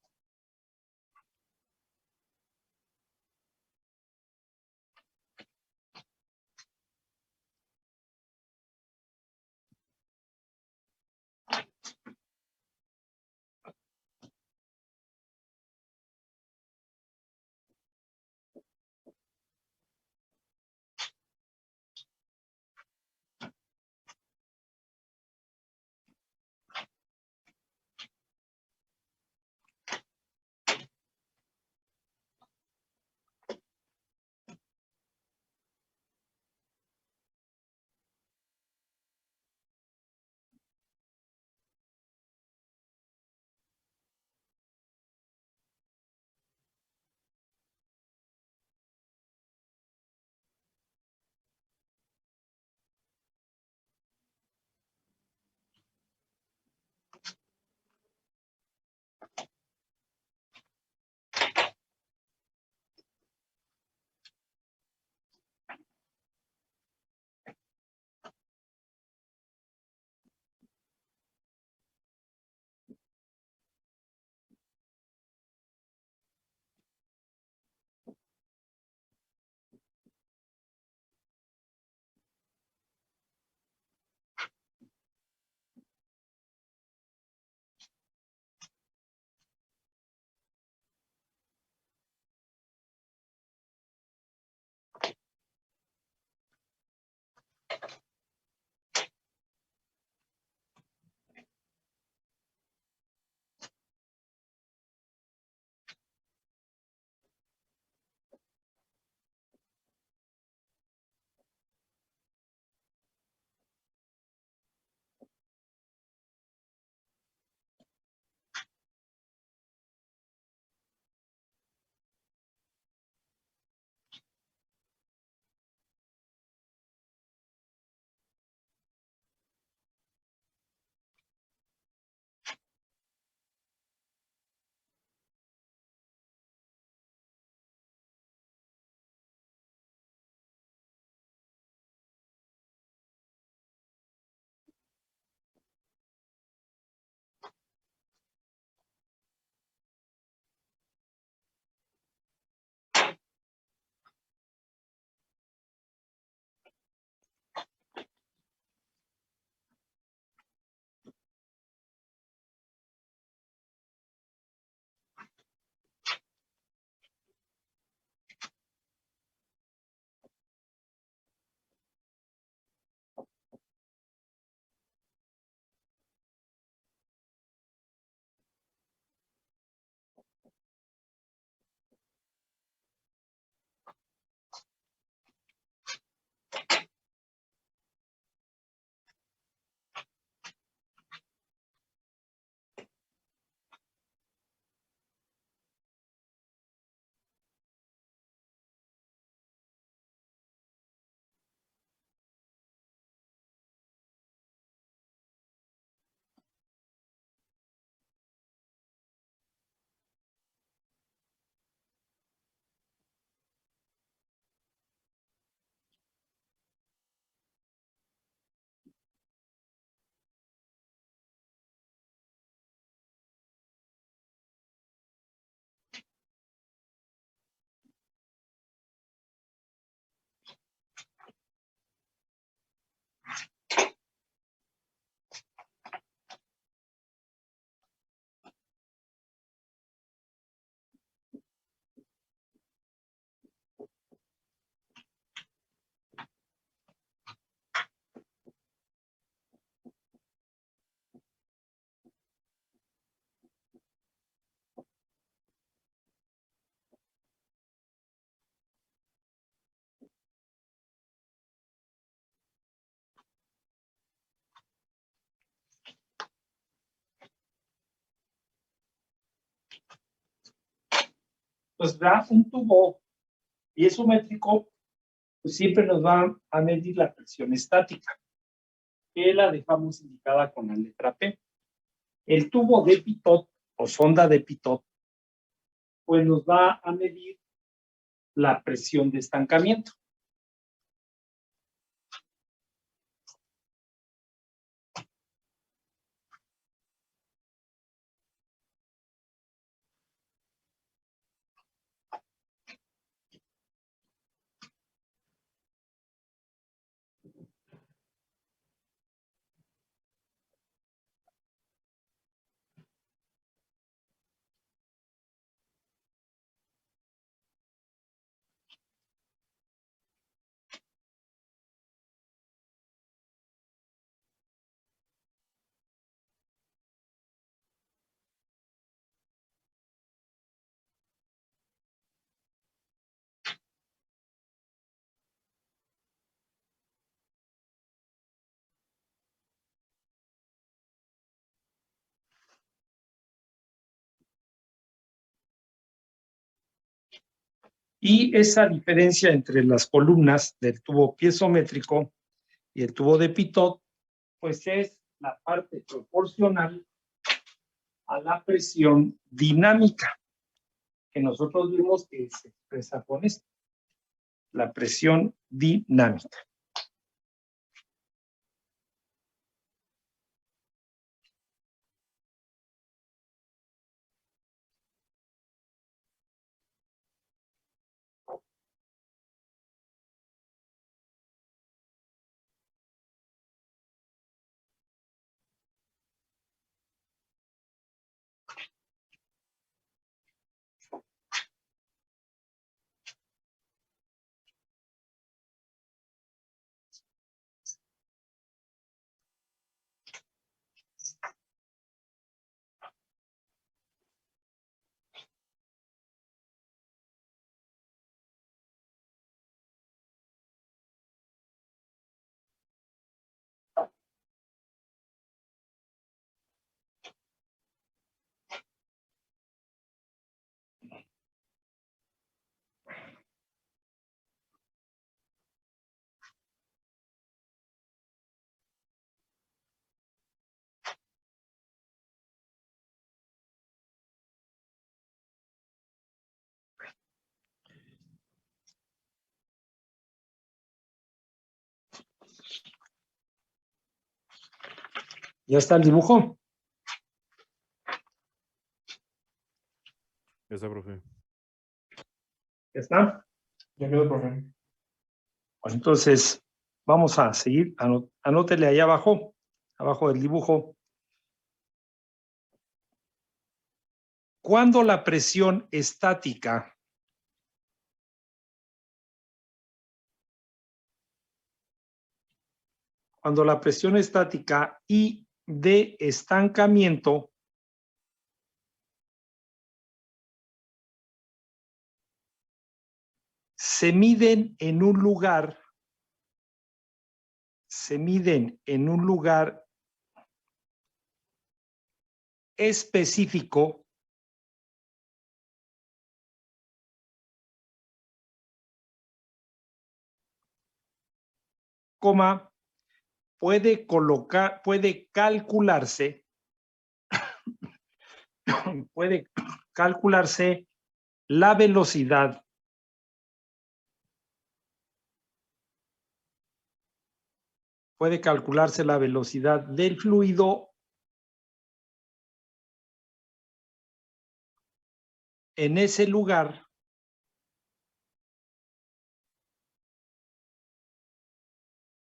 Pues da un tubo piezométrico, pues siempre nos va a medir la presión estática, que la dejamos indicada con la letra P. El tubo de Pitot o sonda de Pitot, pues nos va a medir la presión de estancamiento. Y esa diferencia entre las columnas del tubo piezométrico y el tubo de Pitot, pues es la parte proporcional a la presión dinámica, que nosotros vimos que se expresa con esto, la presión dinámica. ¿Ya está el dibujo? Ya está, profe. ¿Ya está? Ya quedó, profe. Pues entonces, vamos a seguir. Anótele ahí abajo, abajo del dibujo. Cuando la presión estática y de estancamiento se miden en un lugar específico, coma, puede calcularse la velocidad del fluido en ese lugar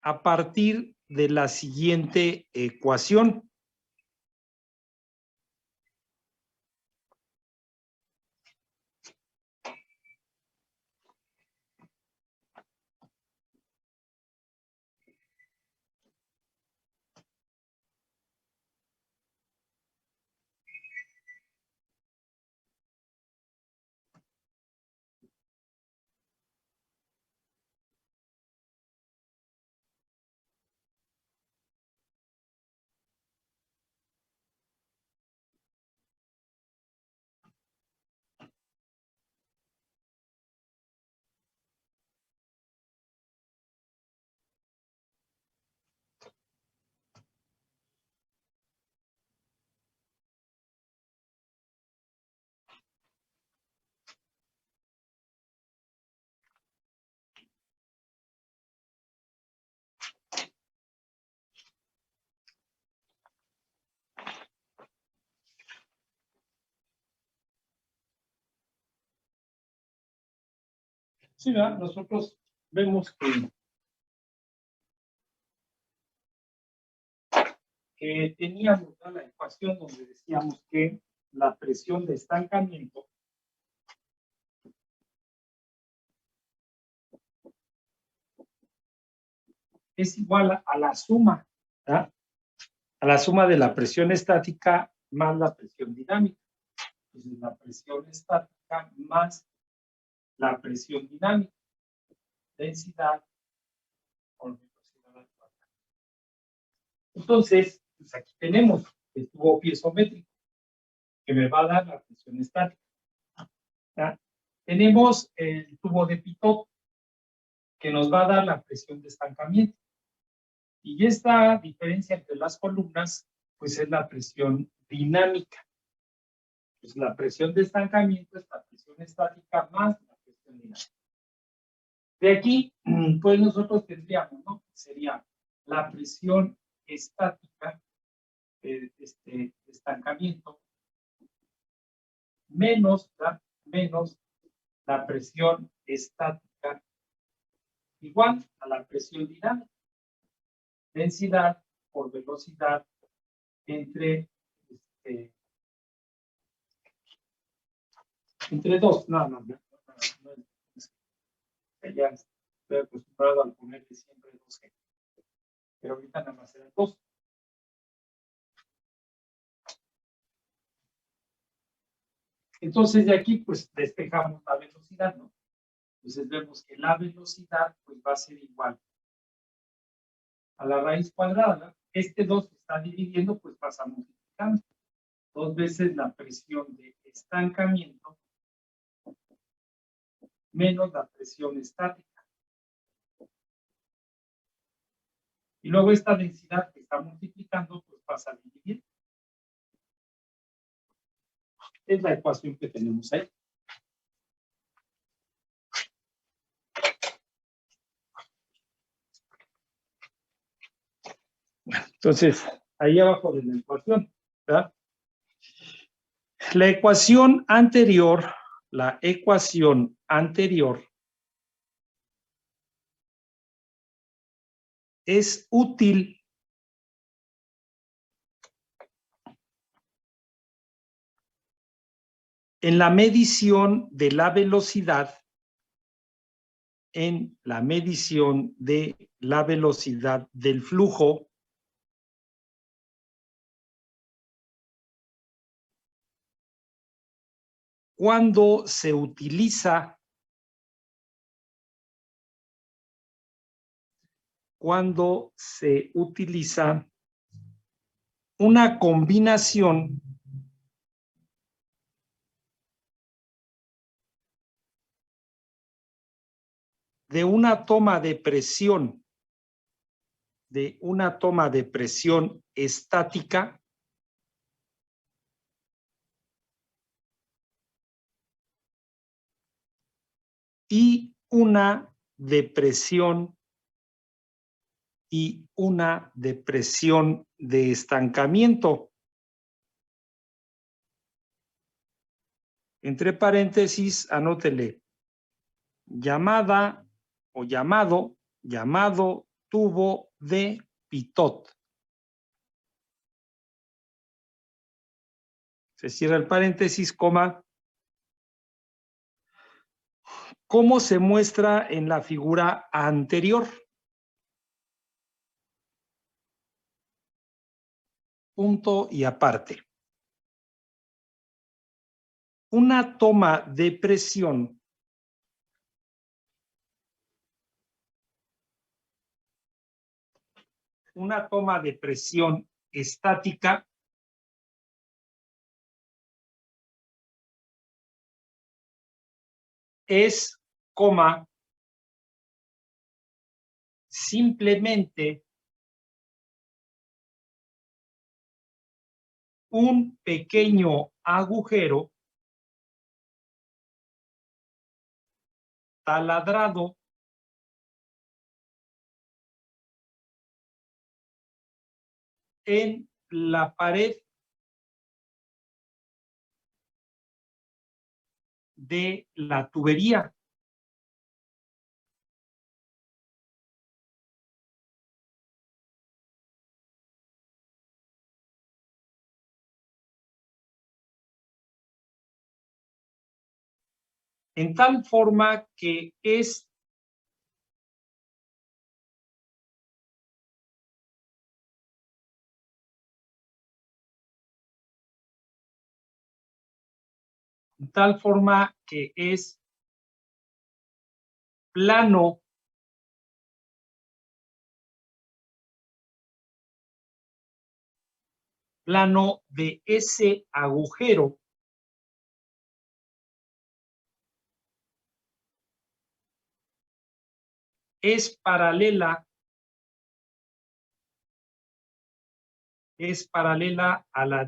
a partir de la siguiente ecuación. Sí, ¿verdad? Nosotros vemos que teníamos, ¿verdad?, la ecuación donde decíamos que la presión de estancamiento es igual a la suma, ¿verdad?, a la suma de la presión estática más la presión dinámica. Entonces, la presión estática más la presión dinámica, densidad por velocidad actual. Entonces, pues aquí tenemos el tubo piezométrico que me va a dar la presión estática, ¿ya? Tenemos el tubo de Pitot que nos va a dar la presión de estancamiento. Y esta diferencia entre las columnas, pues es la presión dinámica. Pues la presión de estancamiento es la presión estática más la presión dinámica. De aquí, pues nosotros tendríamos, ¿no? Sería la presión estática, estancamiento, menos la presión estática igual a la presión dinámica. Densidad por velocidad entre dos. No, ya estoy acostumbrado a ponerle siempre 2G, pero ahorita nada más eran 2. Entonces de aquí pues despejamos la velocidad, ¿no? Entonces vemos que la velocidad pues va a ser igual a la raíz cuadrada, ¿no? Este 2 que está dividiendo pues pasa multiplicando 2 veces la presión de estancamiento menos la presión estática. Y luego esta densidad que está multiplicando pues pasa a dividir. Es la ecuación que tenemos ahí. Entonces, ahí abajo de la ecuación, ¿verdad? La ecuación anterior es útil en la medición de la velocidad, del flujo cuando se utiliza una combinación de una toma de presión estática y una de presión de estancamiento. Entre paréntesis, anótele llamado tubo de Pitot. Se cierra el paréntesis, coma. ¿Cómo se muestra en la figura anterior? Punto y aparte. Una toma de presión estática es, simplemente un pequeño agujero taladrado en la pared de la tubería. en tal forma que es plano de ese agujero es paralela a la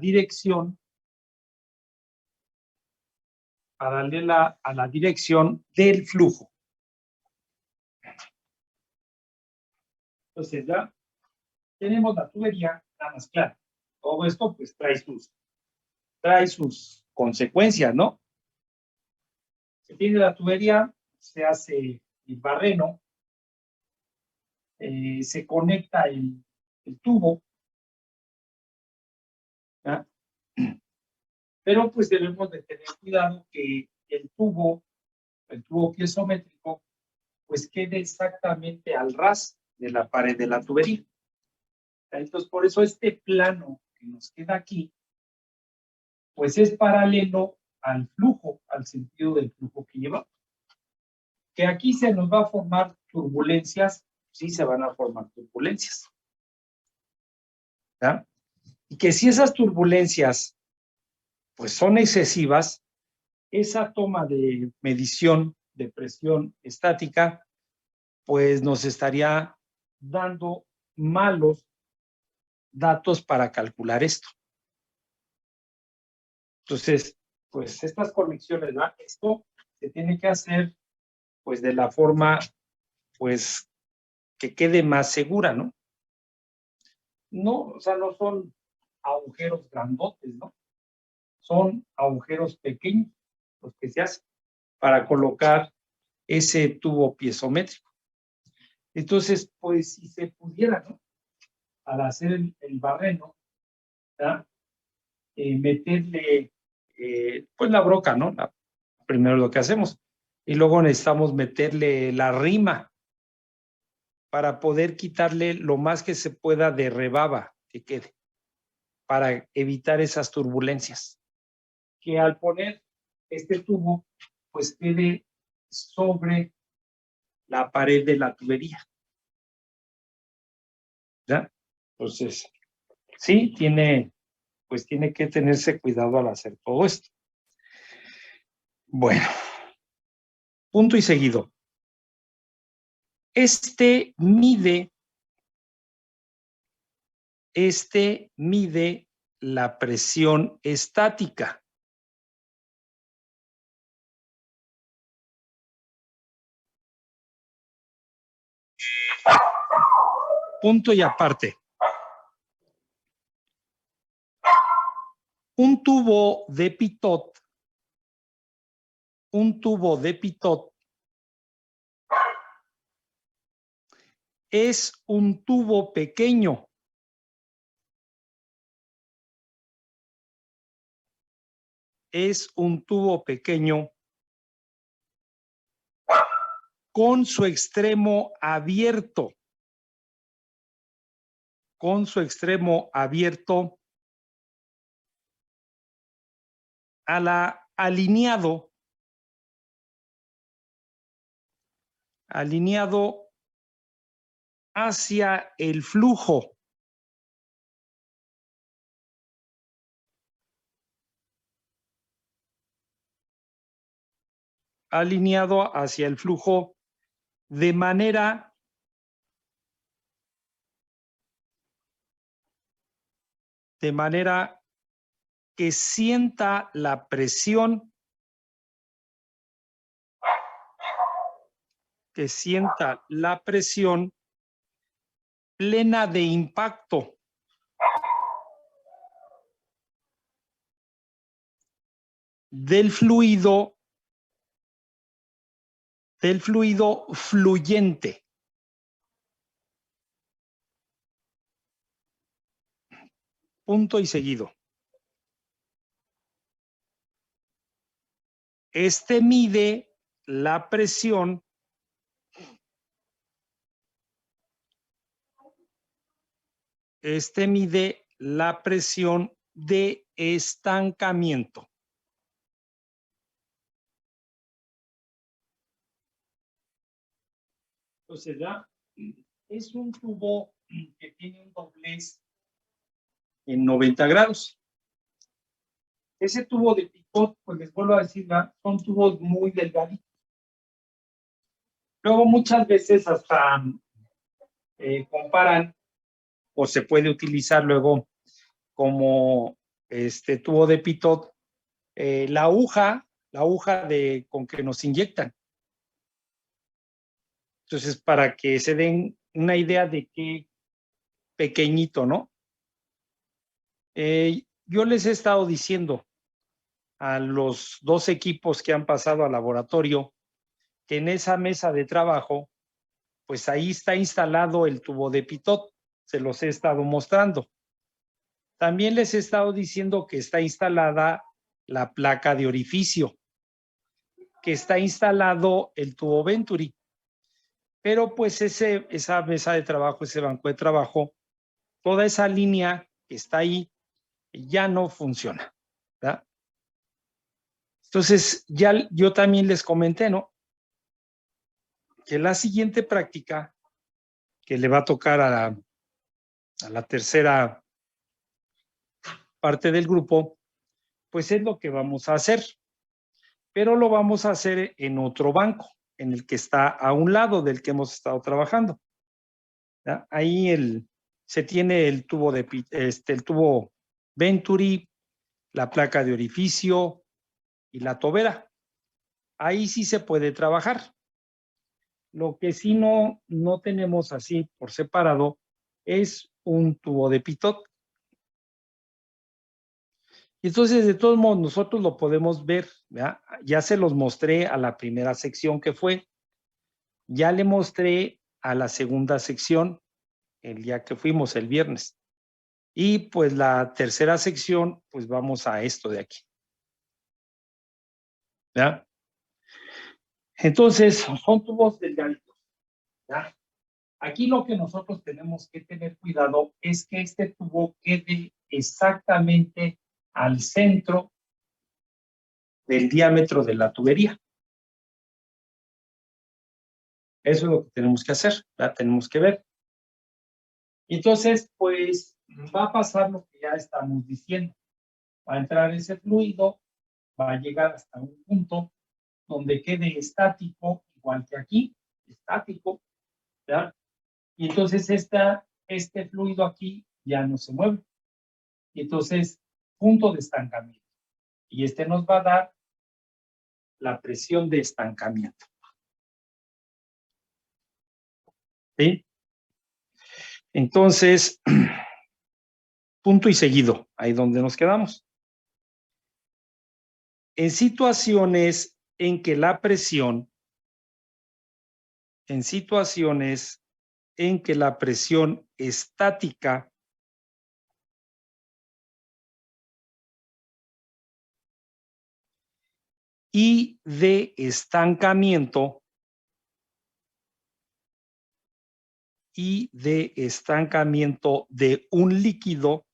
dirección del flujo. Entonces ya tenemos la tubería nada más clara. Todo esto pues trae sus consecuencias, ¿no? Se tiene la tubería, se hace el barreno, se conecta el tubo, ¿ya? Pero pues debemos de tener cuidado que el tubo piezométrico, pues quede exactamente al ras de la pared de la tubería. Entonces, por eso este plano que nos queda aquí, pues es paralelo al flujo, al sentido del flujo que lleva. Que aquí se nos va a formar turbulencias, sí se van a formar turbulencias. ¿Ya? Y que si esas turbulencias pues son excesivas, esa toma de medición de presión estática pues nos estaría dando malos datos para calcular esto. Entonces, pues estas conexiones, ¿no? Esto se tiene que hacer pues de la forma pues que quede más segura, ¿no? No, o sea, no son agujeros grandotes, ¿no? Son agujeros pequeños los que se hacen para colocar ese tubo piezométrico. Entonces, pues si se pudiera, ¿no? Al hacer el barreno, ¿ya? Meterle, pues la broca, ¿no? Primero lo que hacemos. Y luego necesitamos meterle la rima para poder quitarle lo más que se pueda de rebaba que quede, para evitar esas turbulencias. Que al poner este tubo, pues quede sobre la pared de la tubería. ¿Ya? Entonces, sí, tiene que tenerse cuidado al hacer todo esto. Bueno, punto y seguido. Este mide la presión estática. Punto y aparte. Un tubo de pitot es un tubo pequeño. Es un tubo pequeño con su extremo abierto. Alineado hacia el flujo. Alineado hacia el flujo de manera que sienta la presión, plena de impacto. Del fluido fluyente. Punto y seguido. Este mide la presión mide la presión de estancamiento. Entonces, ya es un tubo que tiene un doblez en 90 grados. Ese tubo de picot, pues les vuelvo a decir, son tubos muy delgaditos. Luego muchas veces hasta comparan o se puede utilizar luego como tubo de pitot la aguja con que nos inyectan. Entonces, para que se den una idea de qué pequeñito, ¿no? Yo les he estado diciendo a los 2 equipos que han pasado al laboratorio que en esa mesa de trabajo, pues ahí está instalado el tubo de pitot, se los he estado mostrando. También les he estado diciendo que está instalada la placa de orificio, que está instalado el tubo Venturi. Pero pues esa mesa de trabajo, ese banco de trabajo, toda esa línea que está ahí ya no funciona, ¿verdad? Entonces, ya yo también les comenté, ¿no? Que la siguiente práctica que le va a tocar a la tercera parte del grupo, pues es lo que vamos a hacer, pero lo vamos a hacer en otro banco, en el que está a un lado del que hemos estado trabajando. ¿Ya? Ahí se tiene el tubo el tubo Venturi, la placa de orificio y la tobera. Ahí sí se puede trabajar. Lo que sí no tenemos así por separado es un tubo de pitot. Y entonces, de todos modos, nosotros lo podemos ver, ¿ya? Ya se los mostré a la primera sección que fue, ya le mostré a la segunda sección el día que fuimos, el viernes. Y pues la tercera sección, pues vamos a esto de aquí. ¿Ya? Entonces, son tubos delgaditos. ¿Ya? Aquí lo que nosotros tenemos que tener cuidado es que este tubo quede exactamente al centro del diámetro de la tubería. Eso es lo que tenemos que hacer, ¿ya? Tenemos que ver. Entonces, pues va a pasar lo que ya estamos diciendo. Va a entrar ese fluido, va a llegar hasta un punto donde quede estático, igual que aquí, estático, ¿ya? Y entonces este fluido aquí ya no se mueve. Y entonces, punto de estancamiento. Y nos va a dar la presión de estancamiento. ¿Sí? Entonces, punto y seguido, ahí donde nos quedamos. En situaciones en que la presión estática y de estancamiento de un líquido,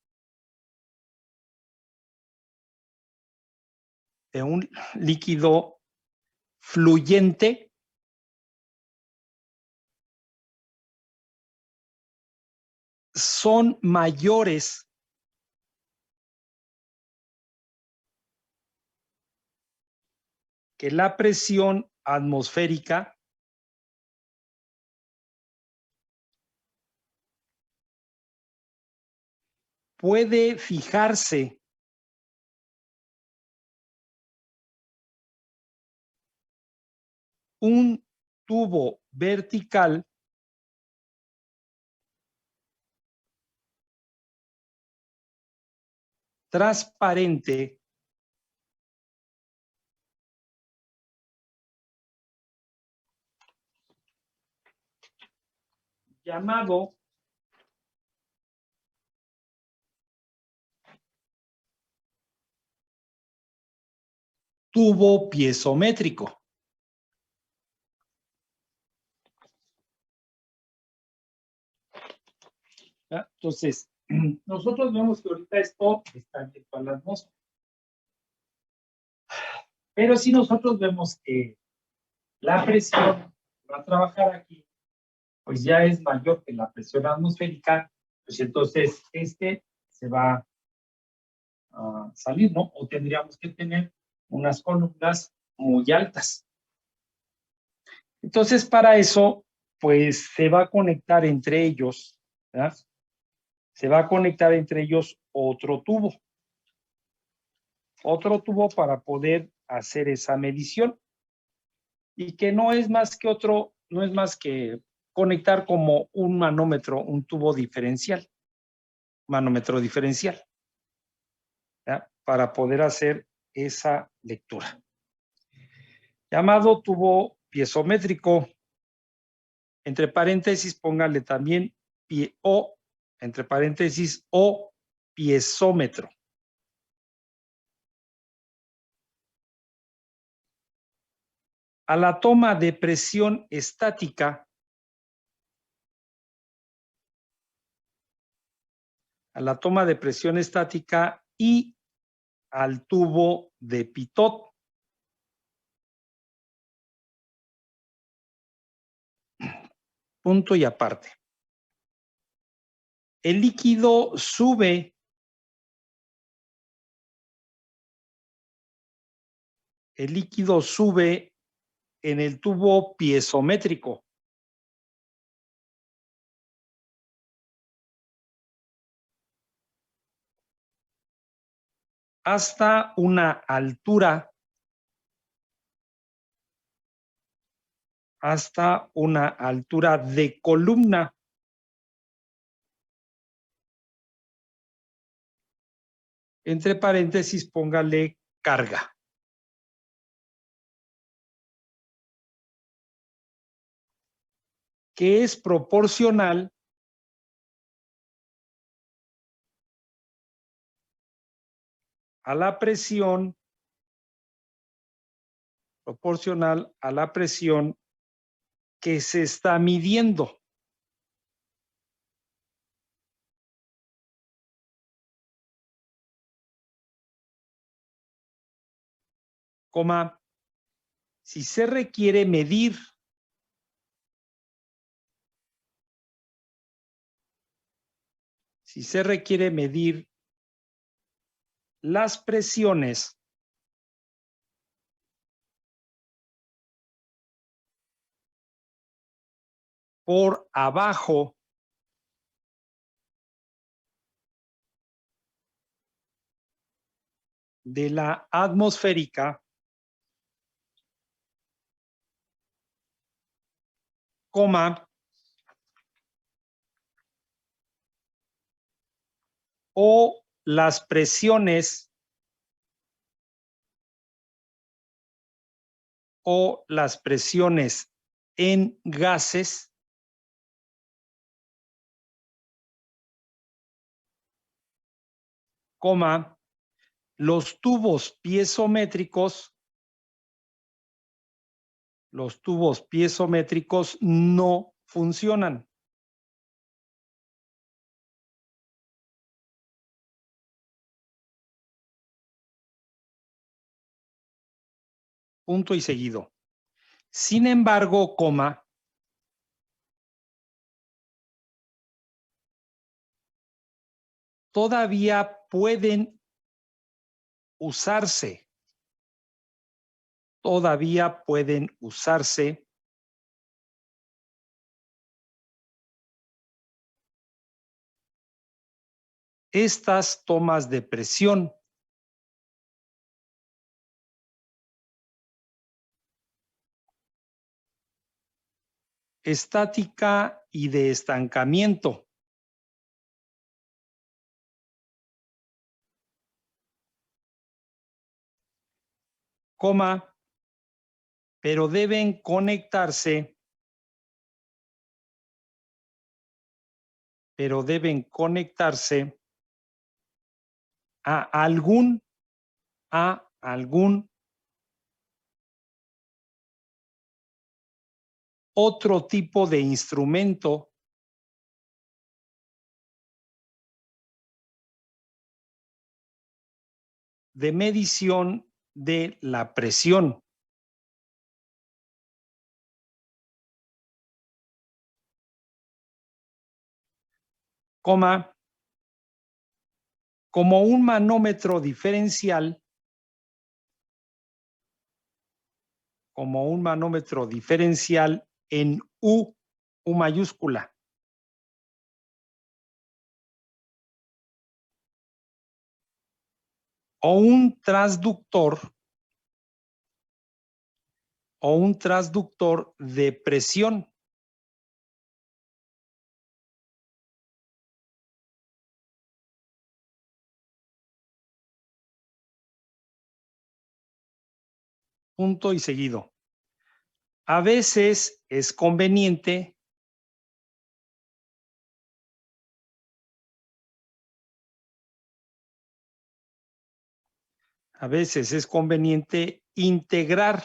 fluyente, son mayores que la presión atmosférica puede fijarse un tubo vertical transparente llamado tubo piezométrico. ¿Ya? Entonces, nosotros vemos que ahorita esto está abierto a la atmósfera. Pero si nosotros vemos que la presión va a trabajar aquí, pues ya es mayor que la presión atmosférica, pues entonces este se va a salir, ¿no? O tendríamos que tener unas columnas muy altas. Entonces, para eso, pues se va a conectar entre ellos, ¿verdad? Se va a conectar entre ellos otro tubo para poder hacer esa medición. Y que no es más que conectar como un manómetro, un tubo diferencial, manómetro diferencial, ¿ya? Para poder hacer esa lectura. Llamado tubo piezométrico, entre paréntesis póngale también entre paréntesis, o piezómetro. A la toma de presión estática, y al tubo de Pitot. Punto y aparte. El líquido sube en el tubo piezométrico. Hasta una altura de columna. Entre paréntesis, póngale carga. Que es proporcional a la presión que se está midiendo. Coma, si se requiere medir las presiones por abajo de la atmosférica, coma, o las presiones en gases, coma, los tubos piezométricos no funcionan. Punto y seguido. Sin embargo, coma, todavía pueden usarse estas tomas de presión estática y de estancamiento, coma, pero deben conectarse a algún otro tipo de instrumento de medición de la presión. Coma, como un manómetro diferencial, en U mayúscula. O un transductor de presión. Punto y seguido. A veces es conveniente integrar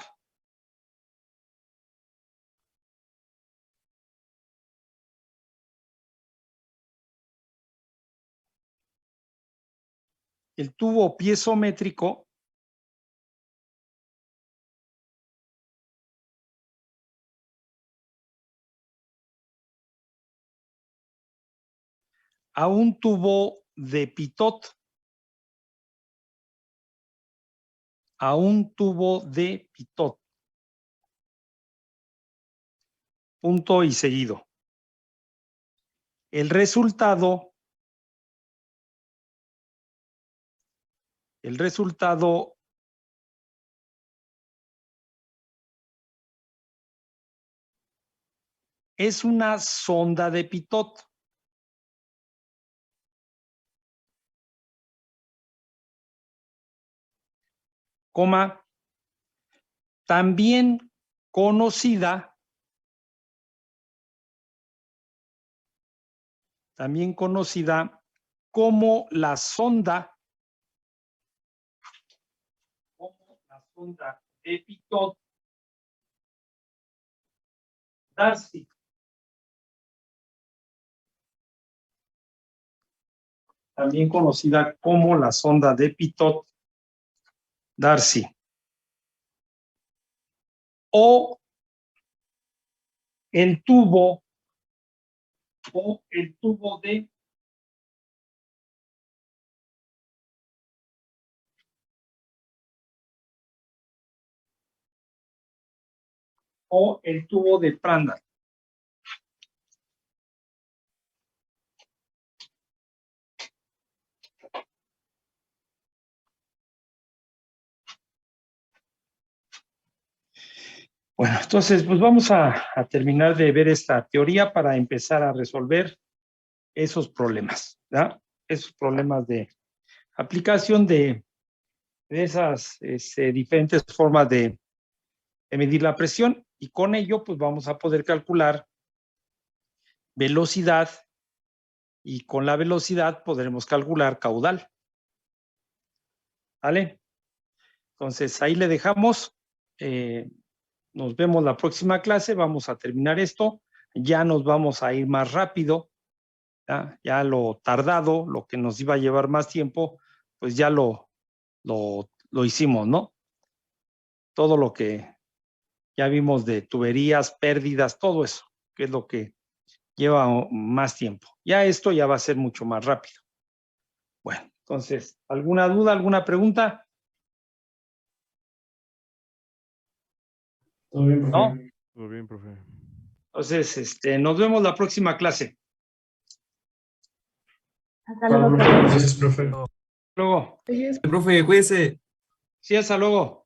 el tubo piezométrico a un tubo de Pitot. Punto y seguido. El resultado es una sonda de Pitot. Coma, también conocida como la sonda de Pitot Darcy. También conocida como la sonda de Pitot Darcy. O el tubo de Prandtl. Bueno, entonces, pues vamos a terminar de ver esta teoría para empezar a resolver esos problemas, ¿verdad? Esos problemas de aplicación de esas diferentes formas de medir la presión, y con ello, pues vamos a poder calcular velocidad, y con la velocidad podremos calcular caudal. ¿Vale? Entonces, ahí le dejamos. Nos vemos la próxima clase. Vamos a terminar esto. Ya nos vamos a ir más rápido. Ya lo tardado, lo que nos iba a llevar más tiempo, pues ya lo hicimos, ¿no? Todo lo que ya vimos de tuberías, pérdidas, todo eso, que es lo que lleva más tiempo. Ya esto ya va a ser mucho más rápido. Bueno, entonces, ¿alguna duda, alguna pregunta? Todo bien, profe. ¿No? Todo bien, profe. Entonces, nos vemos la próxima clase. Hasta luego, profe. Gracias, profe. Luego. Oye, Profe, cuídese. Sí, hasta luego.